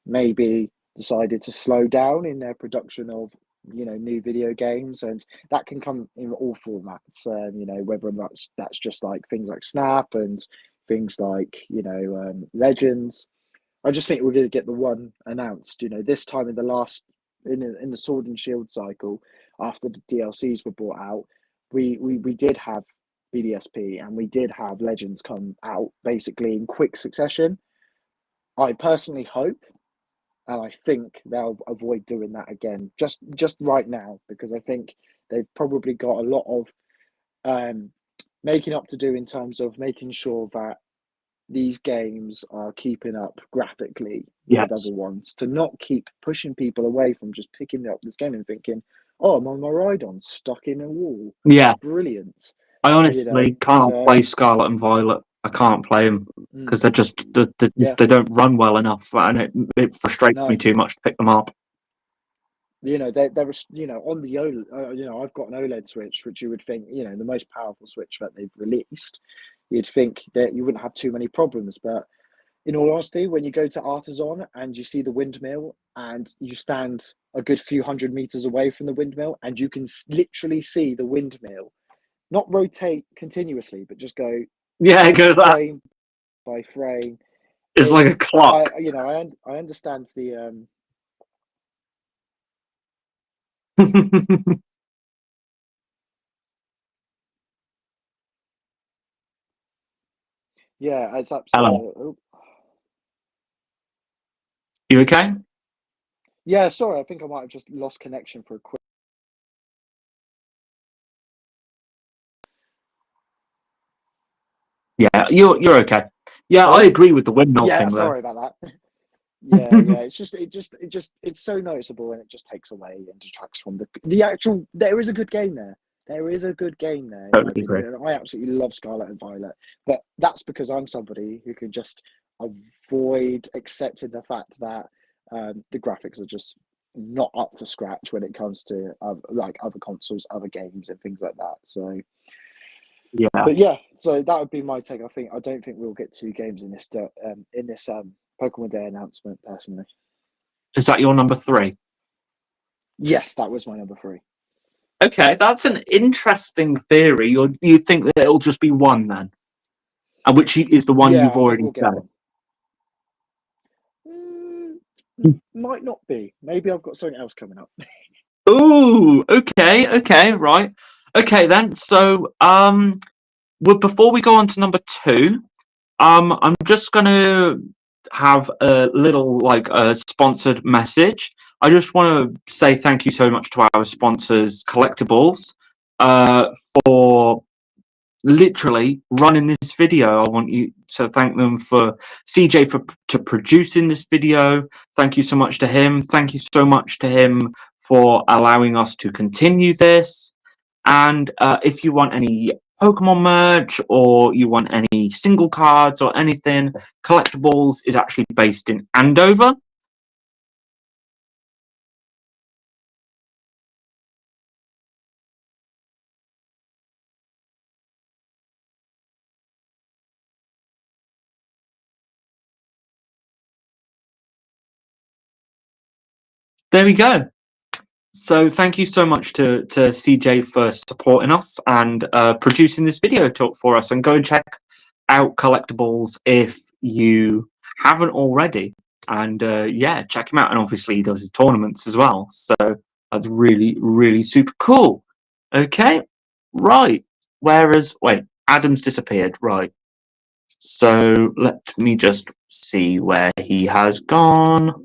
maybe decided to slow down in their production of new video games, and that can come in all formats. Whether that's just like things like Snap and things like Legends. I just think we're going to get the one announced. This time in the Sword and Shield cycle, after the DLCs were brought out, we did have BDSP and we did have Legends come out basically in quick succession. I personally hope, and I think they'll avoid doing that again, just right now, because I think they've probably got a lot of making up to do in terms of making sure that these games are keeping up graphically with Yes. other ones to not keep pushing people away from just picking up this game and thinking, "Oh, my Miraidon's stuck in a wall. Yeah, Brilliant." I honestly can't So play Scarlet and Violet. I can't play them because mm, they yeah, they don't run well enough, and it frustrates me no, too much to pick them up. there was on the OLED, I've got an OLED Switch, which you would think the most powerful Switch that they've released. You'd think that you wouldn't have too many problems, but in all honesty, when you go to Artisan and you see the windmill and you stand a good few hundred meters away from the windmill and you can literally see the windmill not rotate continuously, but just go Yeah, because that frame by frame. is like Is a clock. I understand the yeah, it's Hello. absolutely. You okay? Yeah, sorry, I think I might have just lost connection for a quick. Yeah, you're okay. Yeah, I Hello? agree with the windmill Yeah, thing though. sorry about that. Yeah. It's so noticeable, and it just takes away and detracts from the actual. There is a good game there. There is a good game there, in my Totally agree. opinion, and I absolutely love Scarlet and Violet. But that's because I'm somebody who can just avoid accepting the fact that the graphics are just not up to scratch when it comes to like other consoles, other games, and things like that. So, Yeah. but yeah, so that would be my take. I don't think we'll get two games in this Pokemon Day announcement, personally. Is that your number 3? Yes, that was my number 3. Okay, that's an interesting theory. You think that it'll just be one then, and which is the one Yeah, you've I think already we'll get said. one. Mm, might not be. Maybe I've got something else coming up. Ooh, okay, right. Okay then. So, well, before we go on to number 2, I'm just gonna have a little like a sponsored message. I just want to say thank you so much to our sponsors, Collectibles, uh, for literally running this video. I want you to thank them for CJ to producing this video. Thank you so much to him. Thank you so much to him for allowing us to continue this. And if you want any Pokemon merch or you want any single cards or anything, Collectibles is actually based in Andover. There we go. So thank you so much to CJ for supporting us and producing this video talk for us. And go and check out Collectibles if you haven't already. And yeah, check him out. And obviously he does his tournaments as well. So that's really, really super cool. Okay, right. Wait, Adam's disappeared. Right. So let me just see where he has gone.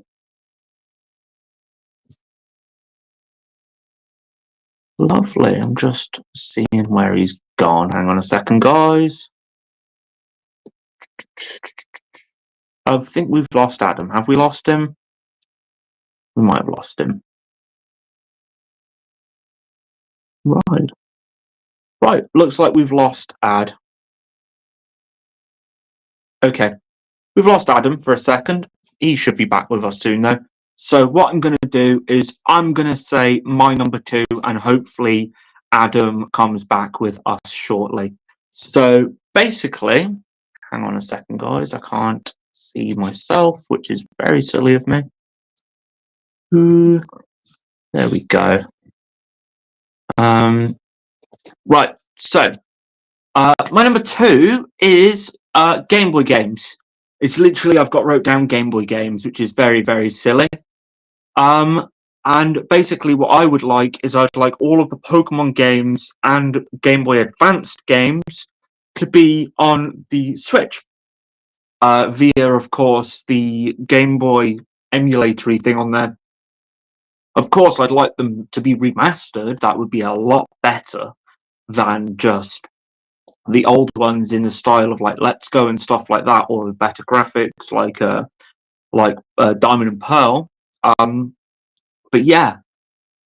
Lovely. I'm just seeing where he's gone. Hang on a second, guys. I think we've lost Adam. Have we lost him? We might have lost him. Right. Right. Looks like we've lost Ad. Okay. We've lost Adam for a second. He should be back with us soon, though. So what I'm going to do is I'm going to say my number 2, and hopefully Adam comes back with us shortly. So basically, hang on a second, guys. I can't see myself, which is very silly of me. There we go. Right. So my number 2 is Game Boy games. It's literally I've got wrote down Game Boy games, which is very, very silly. And basically what I would like is I'd like all of the Pokemon games and Game Boy Advanced games to be on the Switch. Via, of course, the Game Boy emulatory thing on there. Of course, I'd like them to be remastered. That would be a lot better than just the old ones in the style of like Let's Go and stuff like that, or with better graphics like Diamond and Pearl. But yeah,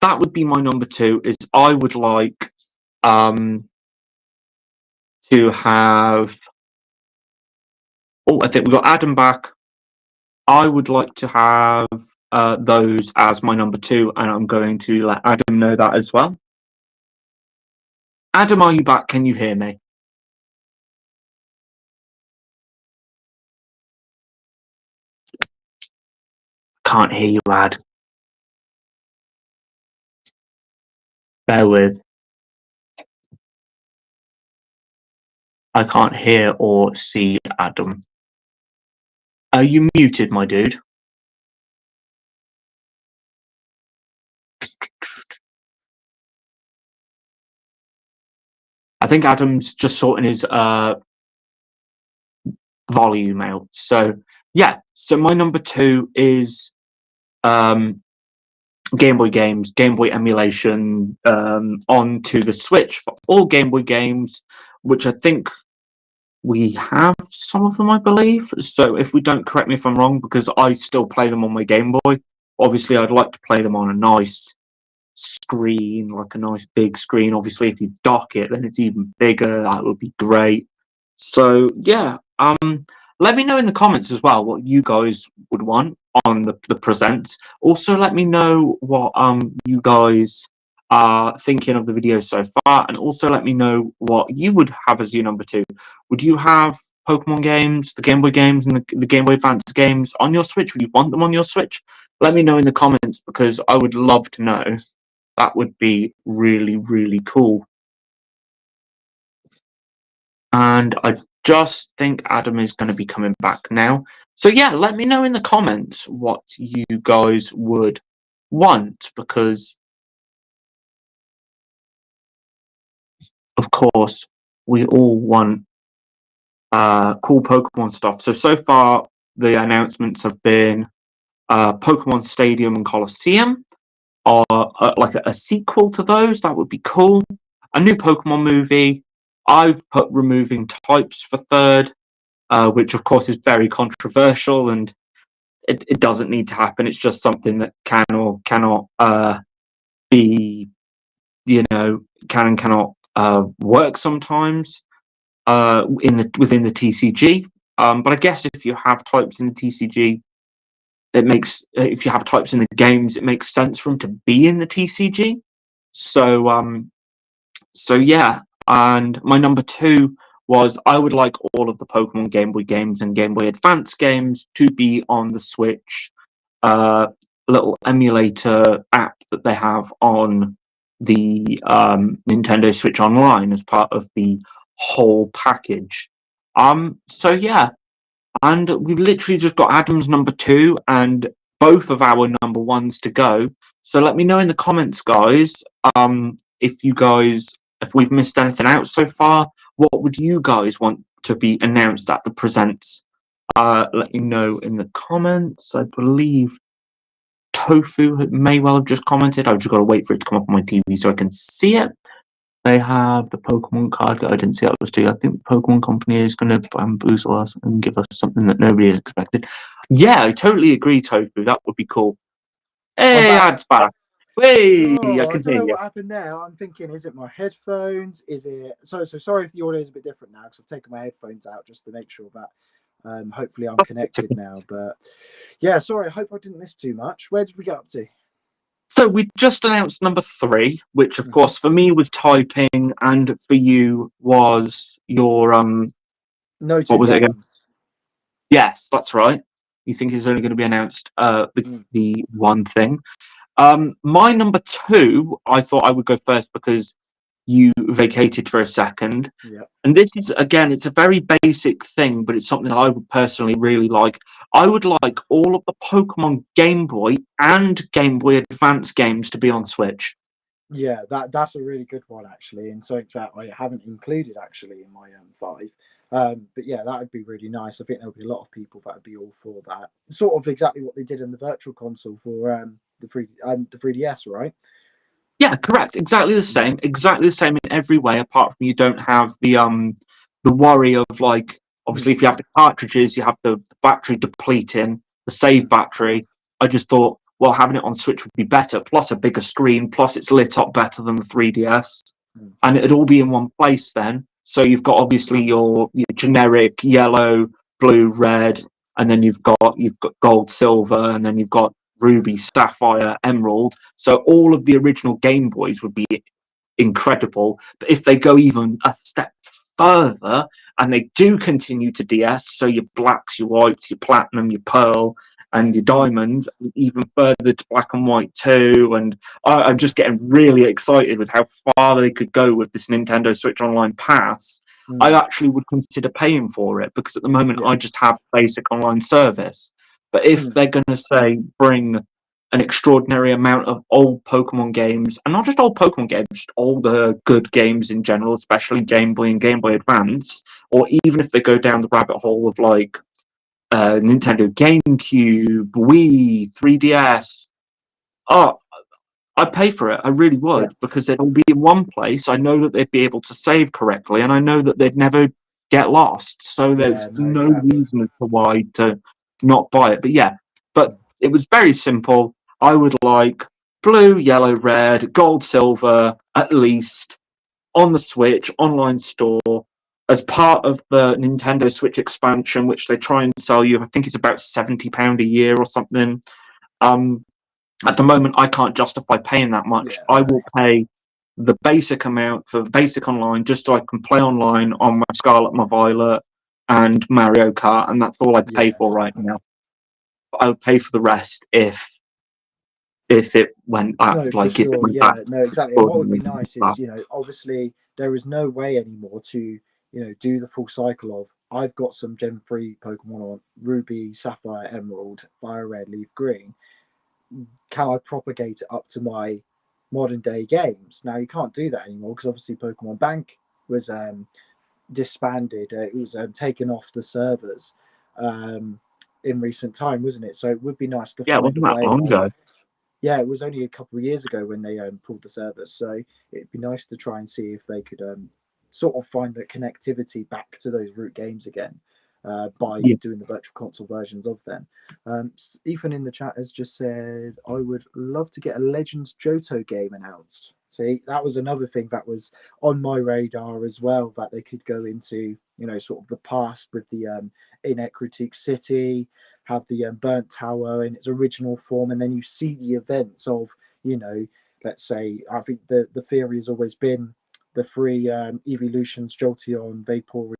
that would be my number 2. Is I would like to have. Oh, I think we got Adam back. I would like to have those as my number 2, and I'm going to let Adam know that as well. Adam, are you back? Can you hear me? Can't hear you, Ad. Bear with. I can't hear or see Adam. Are you muted, my dude? I think Adam's just sorting his volume out. So yeah, so my number 2 is Game Boy games, Game Boy emulation onto the Switch for all Game Boy games, which I think we have some of them, I believe. So if we don't, correct me if I'm wrong, because I still play them on my Game Boy. Obviously, I'd like to play them on a nice screen, like a nice big screen. Obviously, if you dock it, then it's even bigger. That would be great. So yeah, let me know in the comments as well what you guys would want on the presents. Also, let me know what you guys are thinking of the video so far, and also let me know what you would have as your number 2. Would you have Pokemon games, the Game Boy games, and the Game Boy Advance games on your Switch? Would you want them on your Switch? Let me know in the comments, because I would love to know. That would be really, really cool. And I just think Adam is going to be coming back now. So yeah, let me know in the comments what you guys would want, because of course we all want cool Pokemon stuff. So far the announcements have been Pokemon Stadium and Coliseum, or like a sequel to those. That would be cool. A new Pokemon movie. I've put removing types for 3rd, which of course is very controversial, and it doesn't need to happen. It's just something that can or cannot be, can and cannot work sometimes within the TCG. But I guess if you have types in the TCG, it makes if you have types in the games, it makes sense for them to be in the TCG. So yeah, and my number 2 was I would like all of the Pokemon Game Boy games and Game Boy Advance games to be on the Switch little emulator app that they have on the Nintendo Switch Online as part of the whole package. So yeah, and we've literally just got Adam's number 2 and both of our number 1s to go. So let me know in the comments, guys, if we've missed anything out so far. What would you guys want to be announced at the presents? Let me know in the comments. I believe Tofu may well have just commented. I've just got to wait for it to come up on my TV so I can see it. They have the Pokemon card. I didn't see that was too. I think the Pokemon Company is going to bamboozle us and give us something that nobody has expected. Yeah, I totally agree, Tofu. That would be cool. Hey, Ad's back. Hey, I I can don't hear know you. what happened there. I'm thinking, is it my headphones? Is it so sorry if the audio is a bit different now, because I've taken my headphones out just to make sure that hopefully I'm connected now. But yeah, sorry, I hope I didn't miss too much. Where did we get up to? So we just announced number 3, which of course for me was typing, and for you was your No two what was it again? games. Yes, that's right. You think it's only going to be announced the one thing. My number 2, I thought I would go first because you vacated for a second. Yeah. And this is, again, it's a very basic thing, but it's something I would personally really like. I would like all of the Pokemon Game Boy and Game Boy Advance games to be on Switch. Yeah, that's a really good one actually, and something that I haven't included actually in my 5. But yeah, that would be really nice. I think there'll be a lot of people that would be all for that. Sort of exactly what they did in the Virtual Console for the 3DS, right? Yeah, correct. Exactly the same. Exactly the same in every way, apart from you don't have the worry of, like, obviously if you have the cartridges, you have the battery depleting, the save battery. I just thought, well, having it on Switch would be better. Plus a bigger screen, plus it's lit up better than the 3DS, and it'd all be in one place then. So you've got obviously your generic yellow, blue, red, and then you've got gold, silver, and then you've got ruby, sapphire, emerald. So all of the original Game Boys would be incredible. But if they go even a step further and they do continue to DS, so your blacks, your whites, your platinum, your pearl, and your diamonds, and even further to black and white too. And I'm just getting really excited with how far they could go with this Nintendo Switch Online Pass. I actually would consider paying for it, because at the moment I just have basic online service. But if they're going to say bring an extraordinary amount of old Pokemon games, and not just old Pokemon games, just all the good games in general, especially Game Boy and Game Boy Advance, or even if they go down the rabbit hole of like Nintendo GameCube, Wii, 3DS. Oh, I'd pay for it. I really Yeah. would, because they'd all be in one place. I know that they'd be able to save correctly, and I know that they'd never get lost. So there's Yeah, no, no exactly. reason as to why to not buy it. But yeah, but it was very simple. I would like blue, yellow, red, gold, silver, at least on the Switch online store as part of the Nintendo Switch expansion, which they try and sell you. I think it's about £70 a year or something. Um, at the moment, I can't justify paying that much. Yeah, I no. will pay the basic amount for the basic online just so I can play online on my Scarlet, my Violet, and Mario Kart, and that's all I pay Yeah, for right now. But I would pay for the rest if it went no, for like if it sure. went back. Yeah, no, exactly. And what would be nice is, obviously there is no way anymore to, do the full cycle of I've got some Gen 3 Pokemon on Ruby, Sapphire, Emerald, Fire Red, Leaf Green. Can I propagate it up to my modern day games? Now you can't do that anymore because obviously Pokemon Bank was disbanded. It was taken off the servers in recent time, wasn't it? So it would be nice to Yeah, it find a wasn't that way long of. ago. Yeah, it was only a couple of years ago when they pulled the servers. So it'd be nice to try and see if they could sort of find the connectivity back to those root games again by Yeah, doing the virtual console versions of them. Ethan in the chat has just said, I would love to get a Legends Johto game announced. See, that was another thing that was on my radar as well, that they could go into, sort of the past with the in Ecruteak City, have the Burnt Tower in its original form, and then you see the events of, let's say, I think the theory has always been the three evolutions, Jolteon, Vaporeon,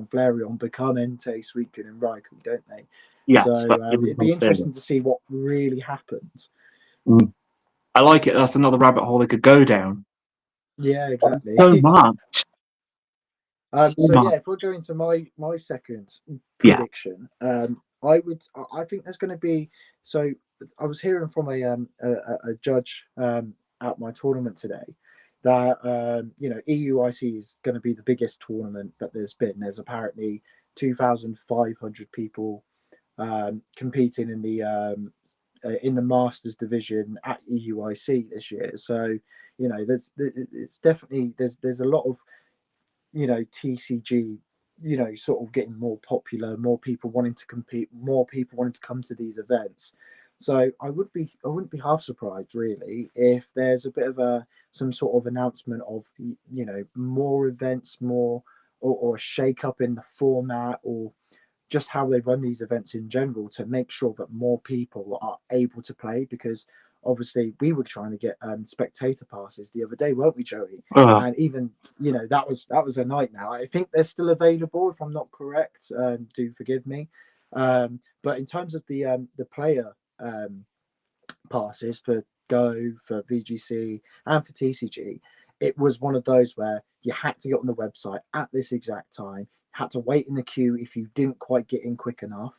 Flareon, become Entei, Suicune, and Raikou, don't they? So yes, but it was it'd my be favorite. interesting to see what really happens. I like it. That's another rabbit hole they could go down. Yeah, So exactly. much, so So much. yeah, if we're going to my second Yeah, prediction, I think there's going to be. So I was hearing from a judge at my tournament today that EUIC is going to be the biggest tournament that there's been. There's apparently 2,500 people competing in the Masters division at EUIC this year. So it's definitely there's a lot of TCG, sort of getting more popular, more people wanting to compete, more people wanting to come to these events. So I wouldn't be half surprised really if there's a bit of some sort of announcement of more events, more or a shake up in the format, or just how they run these events in general to make sure that more people are able to play, because obviously we were trying to get spectator passes the other day, weren't we, Joey? uh, And even that was a nightmare. I think they're still available if I'm not correct. Do forgive me. But in terms of the player passes for Go, for VGC, and for TCG, it was one of those where you had to get on the website at this exact time, had to wait in the queue if you didn't quite get in quick enough.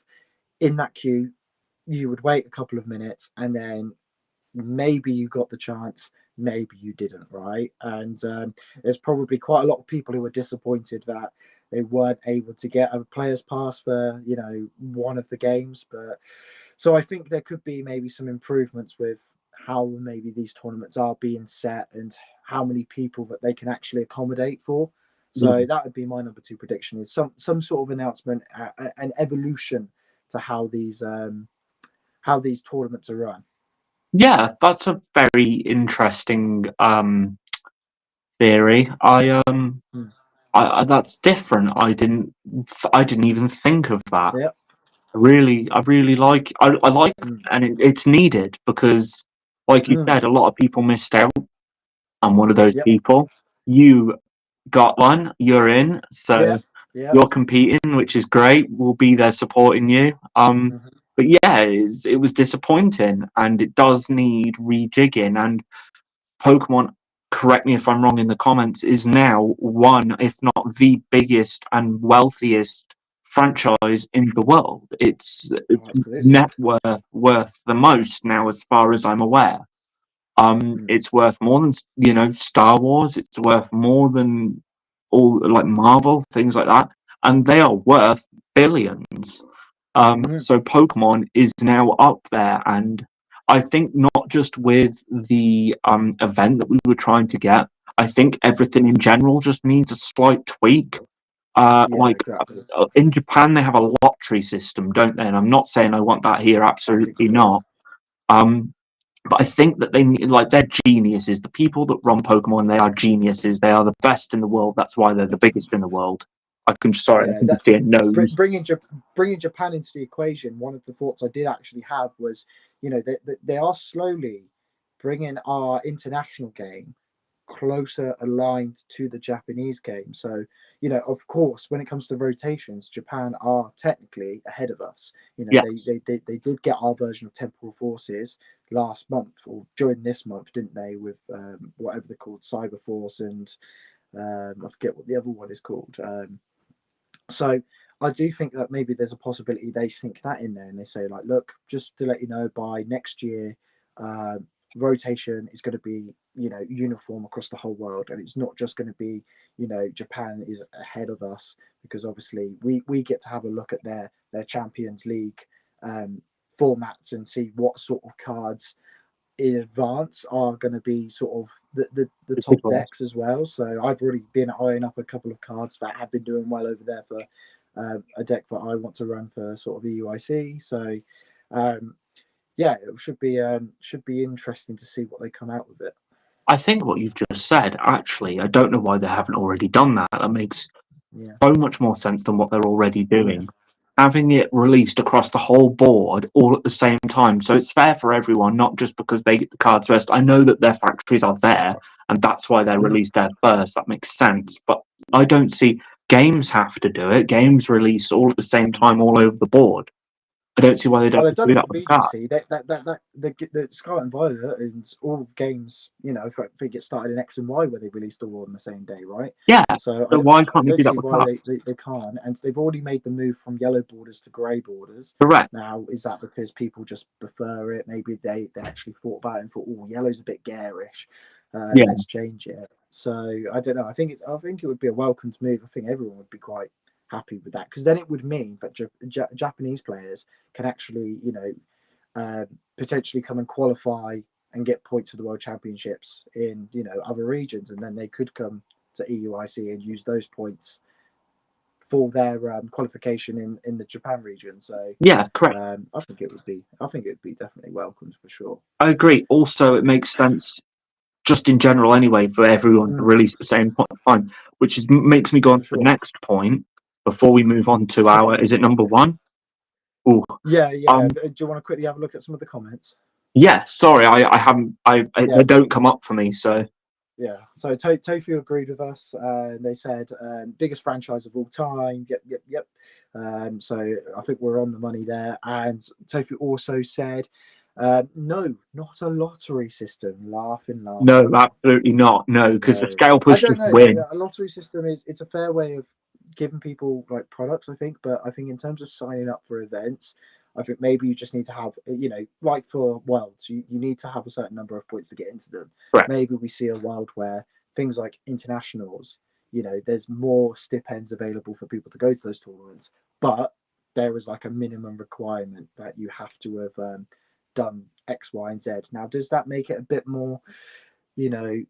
In that queue, you would wait a couple of minutes, and then maybe you got the chance, maybe you didn't, right? And there's probably quite a lot of people who were disappointed that they weren't able to get a player's pass for one of the games. But so I think there could be maybe some improvements with how maybe these tournaments are being set and how many people that they can actually accommodate for. So that would be my number two prediction: is some sort of announcement, an evolution to how these tournaments are run. yeah, that's a very interesting theory. Mm. That's different. I didn't even think of that. Yeah. I really like. I like, Mm. and it's needed because, like you Mm. said, a lot of people missed out. I'm one of those Yep. people. You got one. You're in. So Yep. Yep. you're competing, which is great. We'll be there supporting you. Mhm. But yeah, it was disappointing, and it does need rejigging. And Pokemon, correct me if I'm wrong in the comments, is now one, if not the biggest and wealthiest franchise in the world. It's Oh, absolutely. net worth the most now, as far as I'm aware. Mm. It's worth more than, you know, Star Wars. It's worth more than all, like, Marvel, things like that, and they are worth billions. Mm. So Pokemon is now up there, and I think not just with the event that we were trying to get. I think everything in general just needs a slight tweak. Yeah, Like, exactly. in Japan, they have a lottery system, don't they? And I'm not saying I want that here. I think Absolutely so. not. Um, but I think that they need, like, they're geniuses. The people that run Pokemon, they are geniuses. They are the best in the world. That's why they're the biggest in the world. I Yeah, can that just see a nose. bringing Japan into the equation. One of the thoughts I did actually have was, they are slowly bringing our international game closer aligned to the Japanese game. So, of course, when it comes to rotations, Japan are technically ahead of us. Yeah, They did get our version of Temporal Forces last month or during this month, didn't they? With whatever they're called, Cyber Force, and I forget what the other one is called. So I do think that maybe there's a possibility they sink that in there and they say, like, look, just to let you know, by next year, uh, rotation is going to be, uniform across the whole world, and it's not just going to be, Japan is ahead of us, because obviously we get to have a look at their Champions League um, formats and see what sort of cards in advance are going to be sort of the top decks as well. So I've already been eyeing up a couple of cards that have been doing well over there for a deck that I want to run for sort of EUIC. So um, yeah, it should be interesting to see what they come out with it. I think what you've just said, actually, I don't know why they haven't already done that. That makes Yeah, so much more sense than what they're already yeah, doing. Having it released across the whole board all at the same time, so it's fair for everyone, not just because they get the cards first. I know that their factories are there, and that's why they're mm. released there first. That makes sense, but I don't see games have to do it. Games release all at the same time all over the board. I don't see why they Oh, don't they've done do it that with with the card. VGC. The Scarlet and Violet and all games. I think it started in X and Y where they released all on the same day, right? Yeah, So so why I can't they do don't that see with why cards? they can't. And they've already made the move from yellow borders to grey borders. Correct. Now, is that because people just prefer it? Maybe they actually thought about it and thought, oh, yellow's a bit garish. Yeah, Let's change it. So I don't know. I think it would be a welcomed move. I think everyone would be quite happy with that, because then it would mean that Japanese players can actually, potentially come and qualify and get points for the World Championships in, other regions, and then they could come to EUIC and use those points for their qualification in the Japan region. So yeah, correct. I think it would be definitely welcomed for sure. I agree. Also, it makes sense just in general anyway for everyone to Mm, release at the same point of time, which is makes me go on for to the sure. next point before we move on to our, is it number one? Oh, Yeah, yeah. um, Do you want to quickly have a look at some of the comments? yeah. Sorry, I haven't. Yeah, They don't come up for me. So yeah. So Tofu agreed with us. They said biggest franchise of all time. Yep, yep, yep. So I think we're on the money there. And Tofu also said, no, not a lottery system. Laughing, no, laughing. absolutely not. No, because the So I scalpers don't just know. win. A lottery system it's a fair way of giving people like products, I think. But I think in terms of signing up for events, I think maybe you just need to have, like for worlds, you need to have a certain number of points to get into them. Correct. Maybe we see a world where things like internationals, there's more stipends available for people to go to those tournaments, but there is like a minimum requirement that you have to have done X, Y, and Z. Now, does that make it a bit more, you know,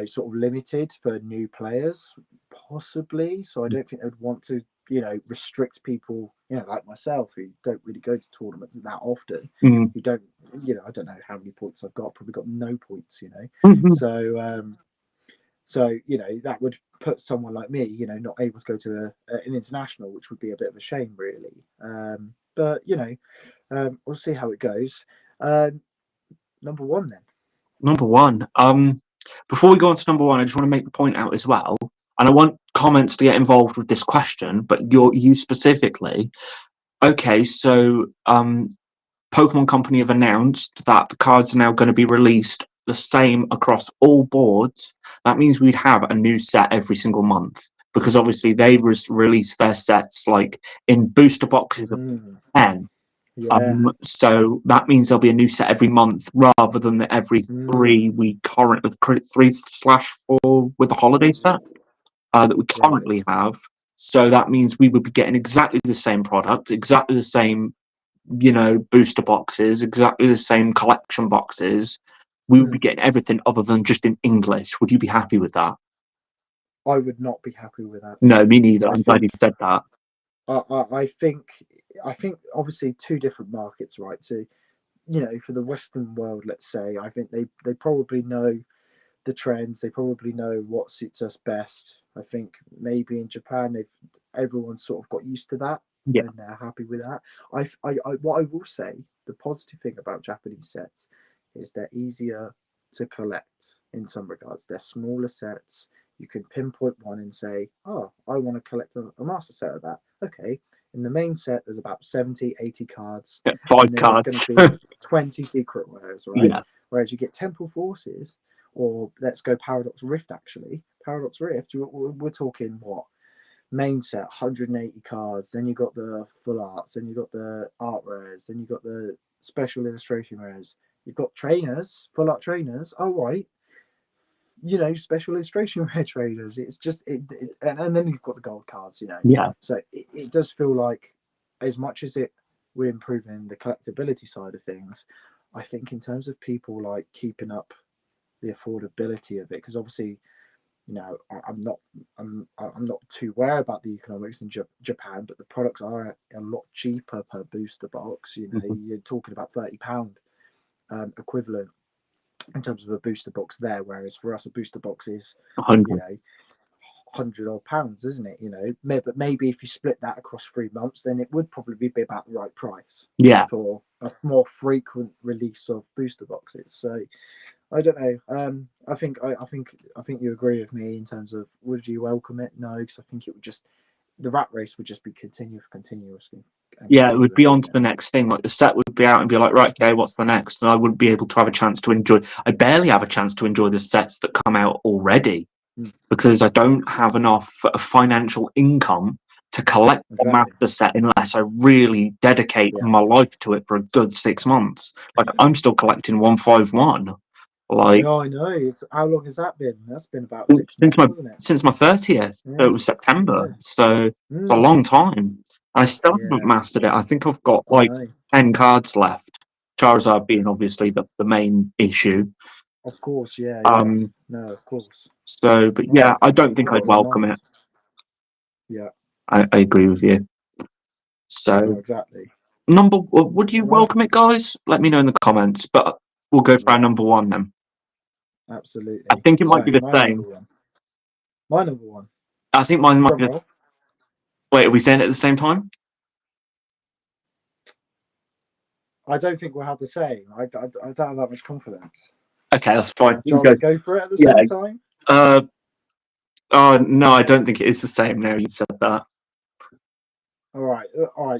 sort of limited for new players? Possibly. So I don't think they'd want to, restrict people, like myself, who don't really go to tournaments that often. Mm. Who don't, I don't know how many points I've got. Probably got no points. Mhm. So that would put someone like me, not able to go to an international, which would be a bit of a shame, really. But we'll see how it goes. Number one, then. Number one. Before we go on to number one, I just want to make the point out as well, and I want comments to get involved with this question, but you specifically. Okay, so Pokemon Company have announced that the cards are now going to be released the same across all boards. That means we'd have a new set every single month. because obviously they release their sets like in booster boxes of 10. Yeah. So that means there'll be a new set every month rather than the every 3 we currently 3/4 with the holiday set that we currently have. So that means we would be getting exactly the same product, exactly the same, booster boxes, exactly the same collection boxes. We would be getting everything other than just in English. Would you be happy with that? I would not be happy with that. No, me neither. I'm glad you think said that. I think obviously two different markets, right? So, for the Western world, let's say, I think they probably know the trends. They probably know what suits us best. I think maybe in Japan, everyone's sort of got used to that Yeah. and they're happy with that. What I will say, the positive thing about Japanese sets is they're easier to collect in some regards. They're smaller sets. You can pinpoint one and say, oh, I want to collect a master set of that. Okay. In the main set, there's about 70, 80 cards. Get 5 And then there's going cards. to be 20 secret rares, right? Yeah. Whereas you get Temple Forces, or let's go Paradox Rift, actually. Paradox Rift, we're talking what? Main set, 180 cards. Then you got the full arts. Then you got the art rares. Then you got the special illustration rares. You've got trainers, full art trainers. Oh, right. Special illustration rare trainers. It's just, and then you've got the gold cards, Yeah. So it does feel like, as much as we're improving the collectability side of things, I think in terms of people like keeping up the affordability of it, because obviously, I'm not too aware about the economics in Japan, but the products are a lot cheaper per booster box. You're talking about £30 equivalent in terms of a booster box there, whereas for us a booster box is 100. 100 odd pounds, isn't it? But maybe if you split that across 3 months, then it would probably be about the right price. Yeah. For a more frequent release of booster boxes. So I don't know. I think you agree with me in terms of, would you welcome it? No, because I think it would just, the rat race would just be continuously. Yeah, it would be on to the next thing. Like the set would be out and be like, right, okay, what's the next? And I wouldn't be able to have a chance to enjoy. I barely have a chance to enjoy the sets that come out already because I don't have enough financial income to collect the master set unless I really dedicate my life to it for a good 6 months. Like I'm still collecting 151. Like, I know. How long has that been? That's been about 6 months, hasn't it? since my 30th. So it was September. So it's a long time. I still haven't mastered it. I think I've got like 10 cards left. Charizard being obviously the main issue. Of course, yeah. No, of course. So, but yeah, I don't think I'd welcome it. Yeah. I agree with you. So, no, exactly. would you welcome it, guys? Let me know in the comments. But we'll go for our number 1 then. Absolutely. I think it might be the same. My number 1. I think mine might be. Wait, are we saying it at the same time? I don't think we'll have the same. I don't have that much confidence. Okay, that's fine. Do you want to go for it at the same time? No, I don't think it is the same now you said that. All right,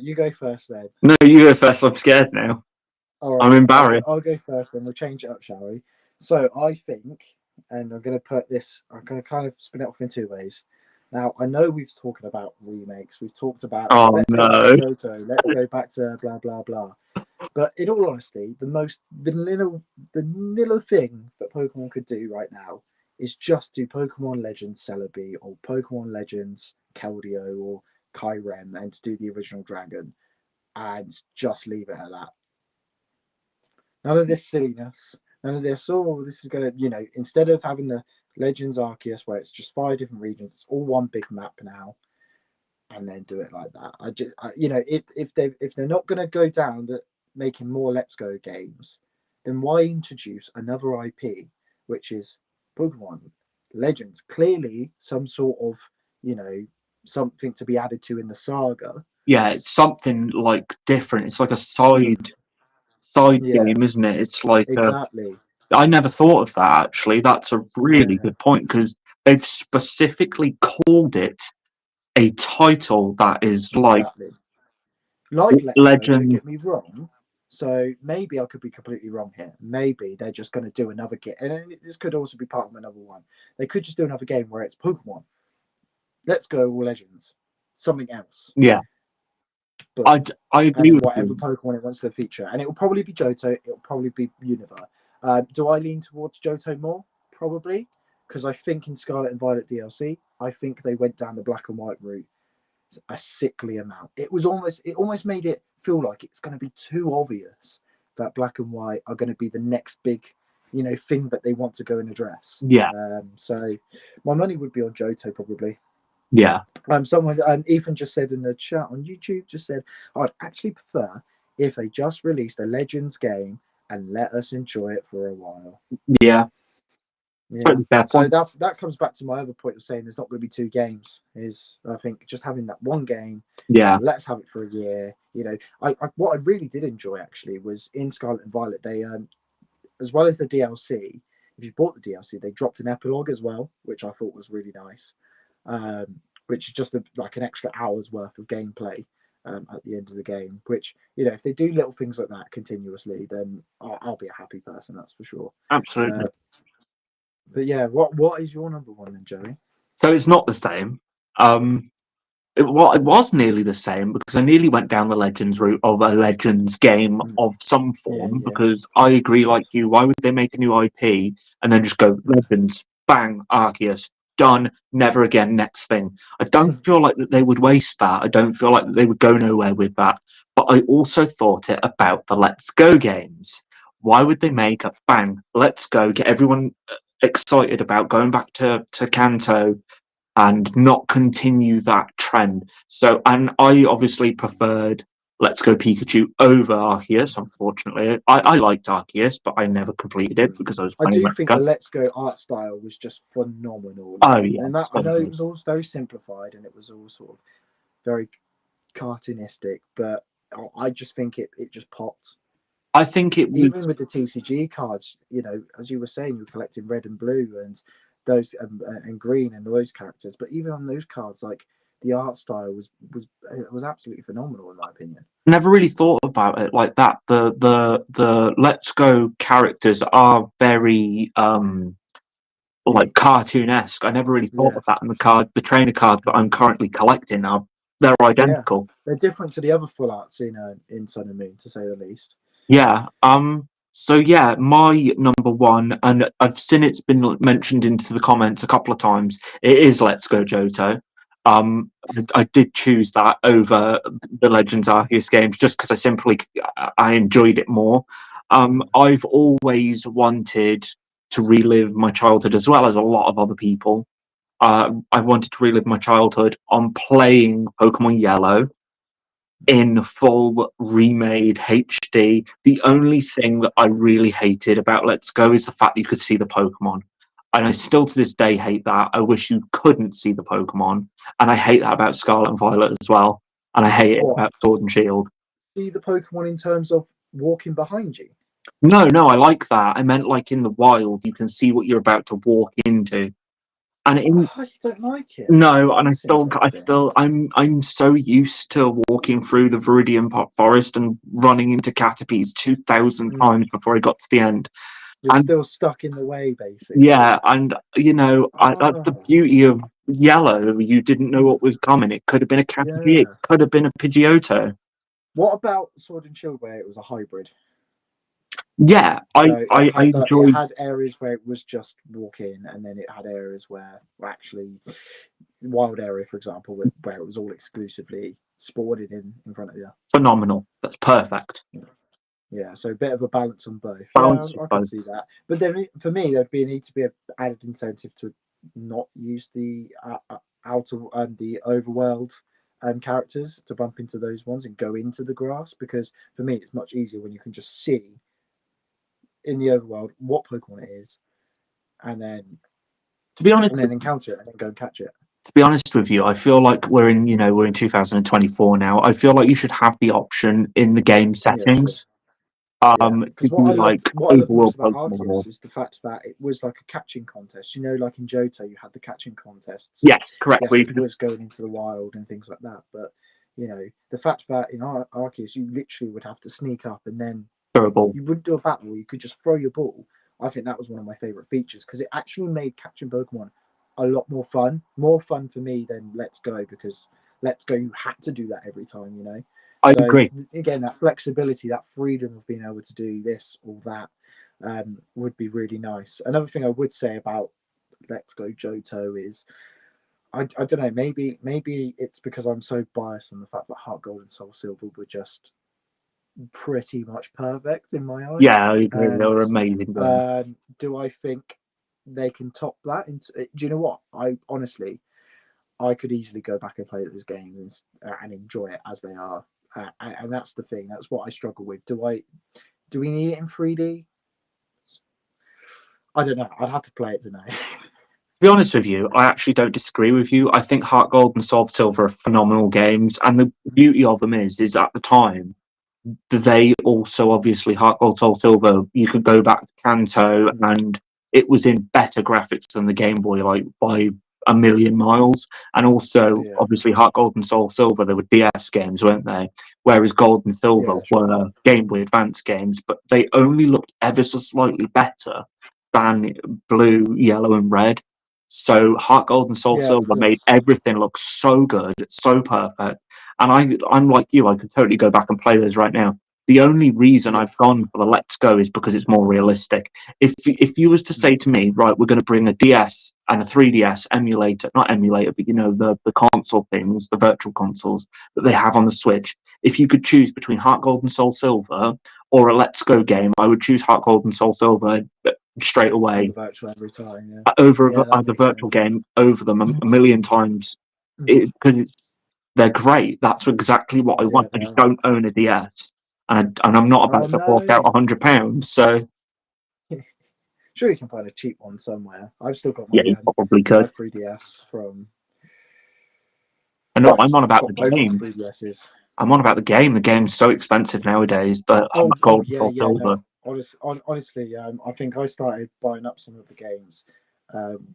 you go first then. No, you go first. I'm scared now. All right, I'm embarrassed. I'll go first then. We'll change it up, shall we? So I think, and I'm going to kind of spin it off in 2 ways. Now, I know we've talked about remakes. We've talked about, let's go back to Johto. Let's go back to blah, blah, blah. But in all honesty, the most vanilla thing that Pokemon could do right now is just do Pokemon Legends Celebi or Pokemon Legends Keldeo or Kyurem and to do the original Dragon and just leave it at that. None of this silliness. None of this, this is going to, instead of having the Legends Arceus where it's just 5 different regions, it's all one big map now, and then do it like that. If they're not going to go down the making more Let's Go games, then why introduce another IP, which is Pokemon Legends? Clearly, some sort of, something to be added to in the saga. Yeah, it's something like different. It's like a side game, isn't it? It's like exactly. I never thought of that actually. That's a really good point because they've specifically called it a title that is like Legend. Don't get me wrong. So maybe I could be completely wrong here. Maybe they're just going to do another game, and this could also be part of my number 1. They could just do another game where it's Pokemon, Let's Go Legends, something else. Yeah, Boom. I And agree then with whatever you. Pokemon it wants to feature. And it will probably be Johto, it will probably be Unova. Do I lean towards Johto more? Probably. Because I think in Scarlet and Violet DLC, I think they went down the black and white route a sickly amount. It almost made it feel like it's going to be too obvious that black and white are going to be the next big, thing that they want to go and address. Yeah, So my money would be on Johto probably. yeah. Someone, Ethan just said in the chat on YouTube, just said, I'd actually prefer if they just released a Legends game and let us enjoy it for a while. Yeah, Yeah. totally fair So point. that comes back to my other point of saying there's not going to be two games. Is I think just having that one game, Yeah, let's have it for a year. What I really did enjoy actually was in Scarlet and Violet. They as well as the DLC. If you bought the DLC, they dropped an epilogue as well, which I thought was really nice. Which is just like an extra hour's worth of gameplay at the end of the game. Which if they do little things like that continuously, then I'll be a happy person. That's for sure. absolutely. But yeah, what is your number one then, Joey? So it's not the same. Um, it was nearly the same because I nearly went down the Legends route of a Legends game of some Yeah, form. yeah. Because I agree, like you, why would they make a new IP and then just go Legends, bang, Arceus, done, never again, next thing? I don't feel like that they would waste that. I don't feel like that they would go nowhere with that. But I also thought it about the Let's Go games. Why would they make a bang, Let's Go, get everyone excited about going back to Kanto and not continue that trend? So, and I obviously preferred Let's Go Pikachu over Arceus. Unfortunately, I liked Arceus, but I never completed it because I was I playing do think the Mexico. Let's Go art style was just phenomenal. Oh yeah, And that I know it certainly. was all very simplified and it was all sort of very cartoonistic, but I just think it just popped. I think it was Even with the TCG cards, as you were saying, you're collecting red and blue and those and green and those characters. But even on those cards, like the art style was absolutely phenomenal in my opinion. never really thought about it like that. The Let's Go characters are very like cartoonesque. I never really thought Yeah, of that. And the trainer cards that I'm currently collecting are they're yeah, identical. they're different to the other full arts in Sun and Moon, to say the least. Yeah. So yeah, my number one, and I've seen it's been mentioned into the comments a couple of times. It is Let's Go Johto. I did choose that over the Legends Arceus games just because I enjoyed it more. I've always wanted to relive my childhood as well as a lot of other people. I wanted to relive my childhood on playing Pokemon Yellow in full remade HD. The only thing that I really hated about Let's Go is the fact that you could see the Pokemon. And I still to this day hate that. I wish you couldn't see the Pokemon. And I hate that about Scarlet and Violet as well. And I hate it What, about Sword and Shield. see the Pokemon in terms of walking behind you? No, no, I like that. I meant like in the wild, you can see what you're about to walk into. And in Oh, you don't like it? No, and That's interesting. I'm so used to walking through the Viridian Forest and running into Caterpies 2,000 Mm. times before I got to the end. You're And still stuck in the way, basically. yeah, and that's the Oh, beauty of Yellow. You didn't know what was coming. It could have been a Caterpie. It yeah. could have been a Pidgeotto. What about Sword and Shield where it was a hybrid? Yeah, So I it enjoyed. had areas where it was just walk in, and then it had areas where actually wild area, for example, where it was all exclusively sported in front of you. Phenomenal. That's perfect. Yeah, so a bit of a balance on both. Yeah, Balance of I could both. see that. But then for me, need to be an added incentive to not use the outer the overworld characters to bump into those ones and go into the grass, because for me it's much easier when you can just see in the overworld what Pokemon it is, and then To be honest, encounter it and then go and catch it. to be honest with you, I feel like we're in 2024 now. I feel like you should have the option in the game Yeah, true. settings Yeah, to because do like what I loved most overworld about Pokemon Arceus or is the fact that it was like a catching contest. Like in Johto, you had the catching contests, yes, and correct. Where yes, you it could was going into the wild and things like that. But the fact that in Arceus, you literally would have to sneak up, and then throw a ball. you wouldn't do a battle. You could just throw your ball. I think that was one of my favorite features because it actually made catching Pokemon a lot more fun for me than Let's Go, because Let's Go, you had to do that every time, you know. I So agree. again, that flexibility, that freedom of being able to do this or that, would be really nice. Another thing I would say about Let's Go Johto is, I don't know, maybe it's because I'm so biased on the fact that Heart Gold and Soul Silver were just pretty much perfect in my eyes. Yeah, I agree. They And were amazing games. do I think they can top that? Do you know what? I honestly, I could easily go back and play those games and enjoy it as they are. And that's the thing. That's what I struggle with. Do we need it in 3D? I don't know. I'd have to play it to know. To be honest with you, I actually don't disagree with you. I think Heart Gold and Soul Silver are phenomenal games, and the beauty of them is at the time they also obviously Heart Gold Soul Silver. You could go back to Kanto, and it was in better graphics than the Game Boy, like by a million miles. And also, Yeah. obviously, Heart Gold and Soul Silver, they were DS games, weren't they? Whereas Gold and Silver Yeah, sure. were Game Boy Advance games, but they only looked ever so slightly better than Blue, Yellow, and Red. So Heart Gold and Soul Yeah, of Silver made course. everything look so good, so perfect. And I'm like you, I could totally go back and play those right now. The only reason Yeah. I've gone for the Let's Go is because it's more realistic. If you was to say to me, right, we're going to bring a DS and a 3DS emulator, not emulator, but you know the console things, the virtual consoles that they have on the Switch. If you could choose between Heart Gold and Soul Silver or a Let's Go game, I would choose Heart Gold and Soul Silver straight Over away virtual every time. Yeah. over Yeah, that the makes virtual sense. game over them a million times because they're great. That's exactly what I Yeah, want. I they just are. don't own a DS, and I'm not Oh about to fork out no. £100. So Sure, you can find a cheap one somewhere. I've still got yeah, you probably my could. 3DS from. And no, Well, I'm on I've about the got both my game. 3DSs. I'm on about the game. The game's so expensive nowadays. But Oh Gold and yeah, Soul yeah. Silver. No, honestly, I think I started buying up some of the games, um,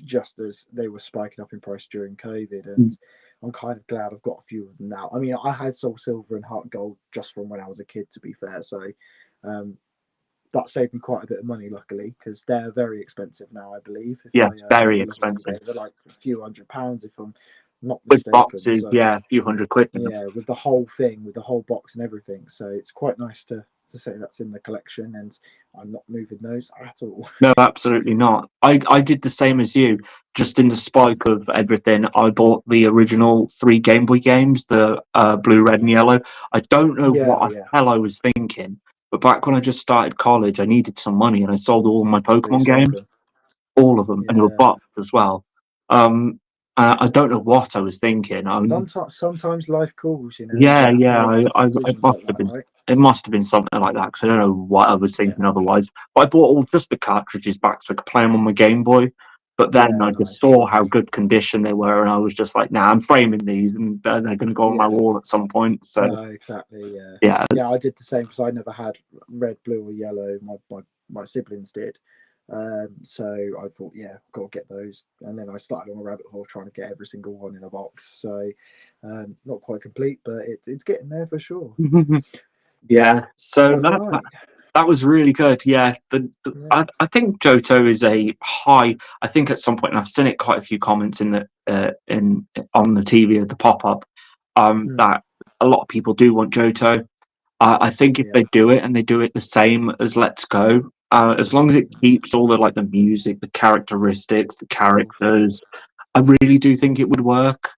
just as they were spiking up in price during COVID, and I'm kind of glad I've got a few of them now. I mean, I had Soul Silver and Heart Gold just from when I was a kid, to be fair. So, um, that saved me quite a bit of money, luckily, because they're very expensive now. I believe Yes, if very I look at them expensive. today, they're like a few £100 if I'm not Big mistaken. boxes, So yeah, a few £100 in them. yeah, with the whole thing, with the whole box and everything. So it's quite nice to say that's in the collection, and I'm not moving those at all. No, absolutely not. I did the same as you. Just in the spike of everything, I bought the original 3 Game Boy games, the blue, red, and yellow. I don't know what Yeah, the yeah. hell I was thinking, but back when I just started college, I needed some money, and I sold all my So you Pokemon sold games, them. all of them, and they were Yeah. boxed as well. Um, I don't know what I was thinking. Sometimes life calls. You know, you Yeah, have to yeah, make tough it decisions must like have that, been. right? It must have been something like that because I don't know what I was Yeah. thinking otherwise. But I bought all just the cartridges back so I could play them on my Game Boy. But then Yeah, I just nice. saw how good condition they were, and I was just like, "Nah, I'm framing these, and they're going to go on my Yeah. wall at some point." So No, exactly. Yeah. yeah, Yeah, I did the same because I never had red, blue, or yellow. My siblings did. So I thought, yeah, got to get those. And then I started on a rabbit hole trying to get every single one in a box. So not quite complete, but it's getting there for sure. yeah. So All right. that was really good. Yeah, Yeah. I think Johto is a high. I think at some point, and I've seen it quite a few comments in the in on the TV at the pop up, Mm, that a lot of people do want Johto. I think if yeah. they do it and they do it the same as Let's Go, as long as it keeps all the like the music, the characteristics, the Of characters, course. I really do think it would work.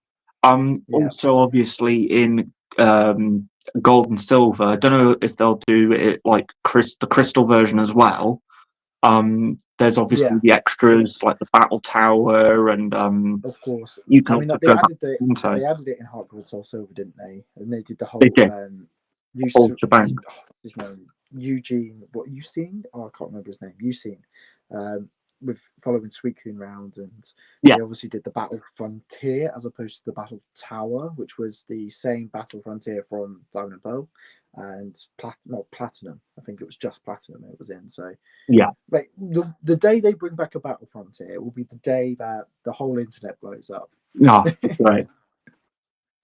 Yeah. Also, obviously, in Gold and Silver, I don't know if they'll do it like the Crystal version as well. There's obviously Yeah. the Yeah. extras like the Battle Tower, and Of course. you can I mean, also go back they into added it in Heart Gold Soul Silver, didn't they? And they did the they whole did use whole shebang. what's his name, Eugene. What Eugene? Oh, I can't remember his name. Eugene. Um, with following Suicune round, and Yeah, they obviously did the Battle Frontier as opposed to the Battle Tower, which was the same Battle Frontier from Diamond and Pearl, and not Platinum. I think it was just Platinum it was in. So yeah, like the day they bring back a Battle Frontier will be the day that the whole internet blows up. no, right.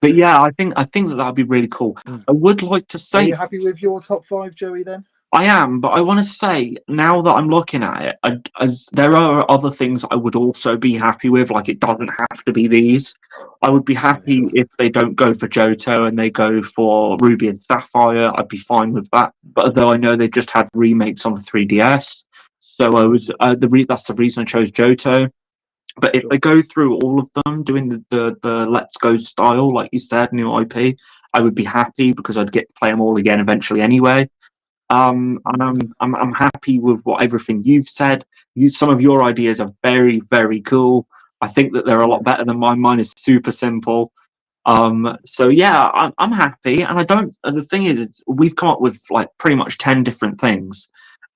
But yeah, I think that that'd be really cool. Mm. I would like to Are say you happy with your top 5, Joey? Then I am, but I want to say now that I'm looking at it, as there are other things I would also be happy with. Like it doesn't have to be these. I would be No, happy sure. if they don't go for Johto and they go for Ruby and Sapphire. I'd be fine with that. But although I know they just had remakes on the 3DS, so I was that's the reason I chose Johto. But if Sure. they go through all of them doing the Let's Go style, like you said, new IP, I would be happy because I'd get to play them all again eventually anyway. And I'm happy with what everything you've said. Some of your ideas are very, very cool. I think that they're a lot Yeah. better than mine. Mine is super simple. So yeah, I'm happy, and I don't. And the thing is, we've come up with like pretty much 10 different things,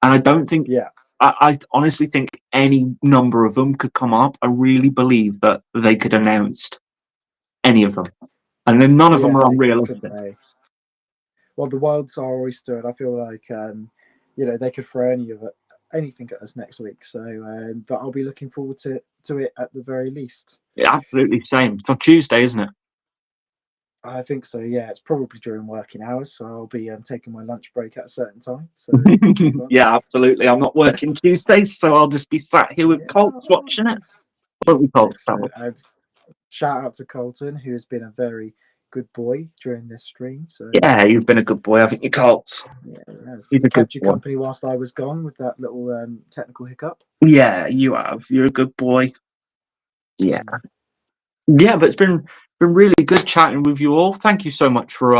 and I don't think. Yeah. I honestly think any number of them could come up. I really believe that they could announce any of them, and then none of them Yeah, are they could, couldn't unrealistic. they? Well, the world's our oyster, and I feel like they could throw anything at us next week. So, but I'll be looking forward to it at the very least. Yeah, absolutely same. It's on Tuesday, isn't it? I think so. Yeah, it's probably during working hours, so I'll be taking my lunch break at a certain time. So, fun. Yeah, absolutely. I'm not working Tuesdays, so I'll just be sat here with Yeah, Colts oh, watching it. nice. Won't we, Colts? Excellent. And shout out to Colton, who has been a very good boy during this stream. So, Yeah, you've been a good boy, haven't you, Colts? yeah, he has. He's a good Kept you boy. company whilst I was gone with that little technical hiccup. Yeah, you have. You're a good boy. Yeah. Mm. Yeah, but it's been really good chatting with you all. Thank you so much for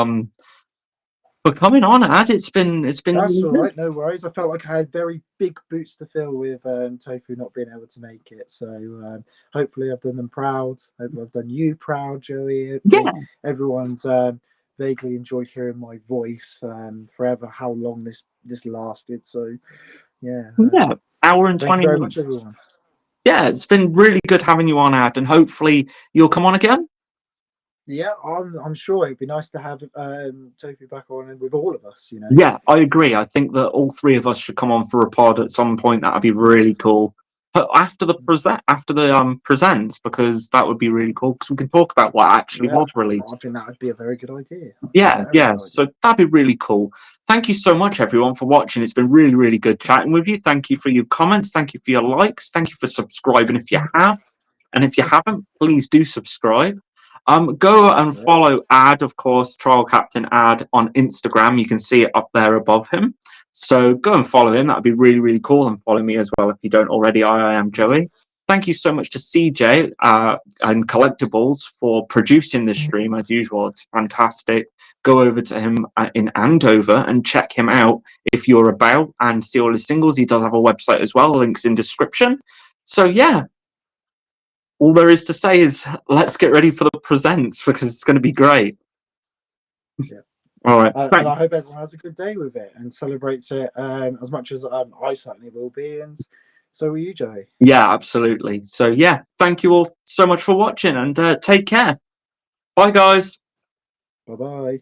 coming on, Ad. It's been That's really all good. right, no worries. I felt like I had very big boots to fill with Tofu not being able to make it. So hopefully I've done them proud. Hopefully I've done you proud, Joey. Hopefully Yeah, everyone's vaguely enjoyed hearing my voice forever. How long this lasted. So yeah, yeah. Hour and thank you 20 very much, minutes. everyone. Yeah, it's been really good having you on, Ad, and hopefully you'll come on again. Yeah, I'm sure it'd be nice to have Tofu back on with all of us. Yeah, I agree. I think that all three of us should come on for a pod at some point. That'd be really cool. But after the presents, because that would be really cool. Because we can talk about what actually Yeah, was released. I think that would be a very good idea. Yeah, Very yeah. good idea. So that'd be really cool. Thank you so much, everyone, for watching. It's been really, really good chatting with you. Thank you for your comments. Thank you for your likes. Thank you for subscribing if you have. And if you haven't, please do subscribe. Go and Yeah. follow Ad, of course, Trial Captain Ad on Instagram. You can see it up there above him. So go and follow him. That'd be really, really cool. And follow me as well if you don't already. I am Joey. Thank you so much to CJ and Collectibles for producing this stream as usual. It's fantastic. Go over to him in Andover and check him out if you're about and see all his singles. He does have a website as well. Links in description. So yeah, all there is to say is let's get ready for the presents because it's going to be great. Yeah. All right. And I hope everyone has a good day with it and celebrates it as much as I certainly will be. And so will you, Joey. Yeah, absolutely. So yeah, thank you all so much for watching and take care. Bye, guys. Bye bye.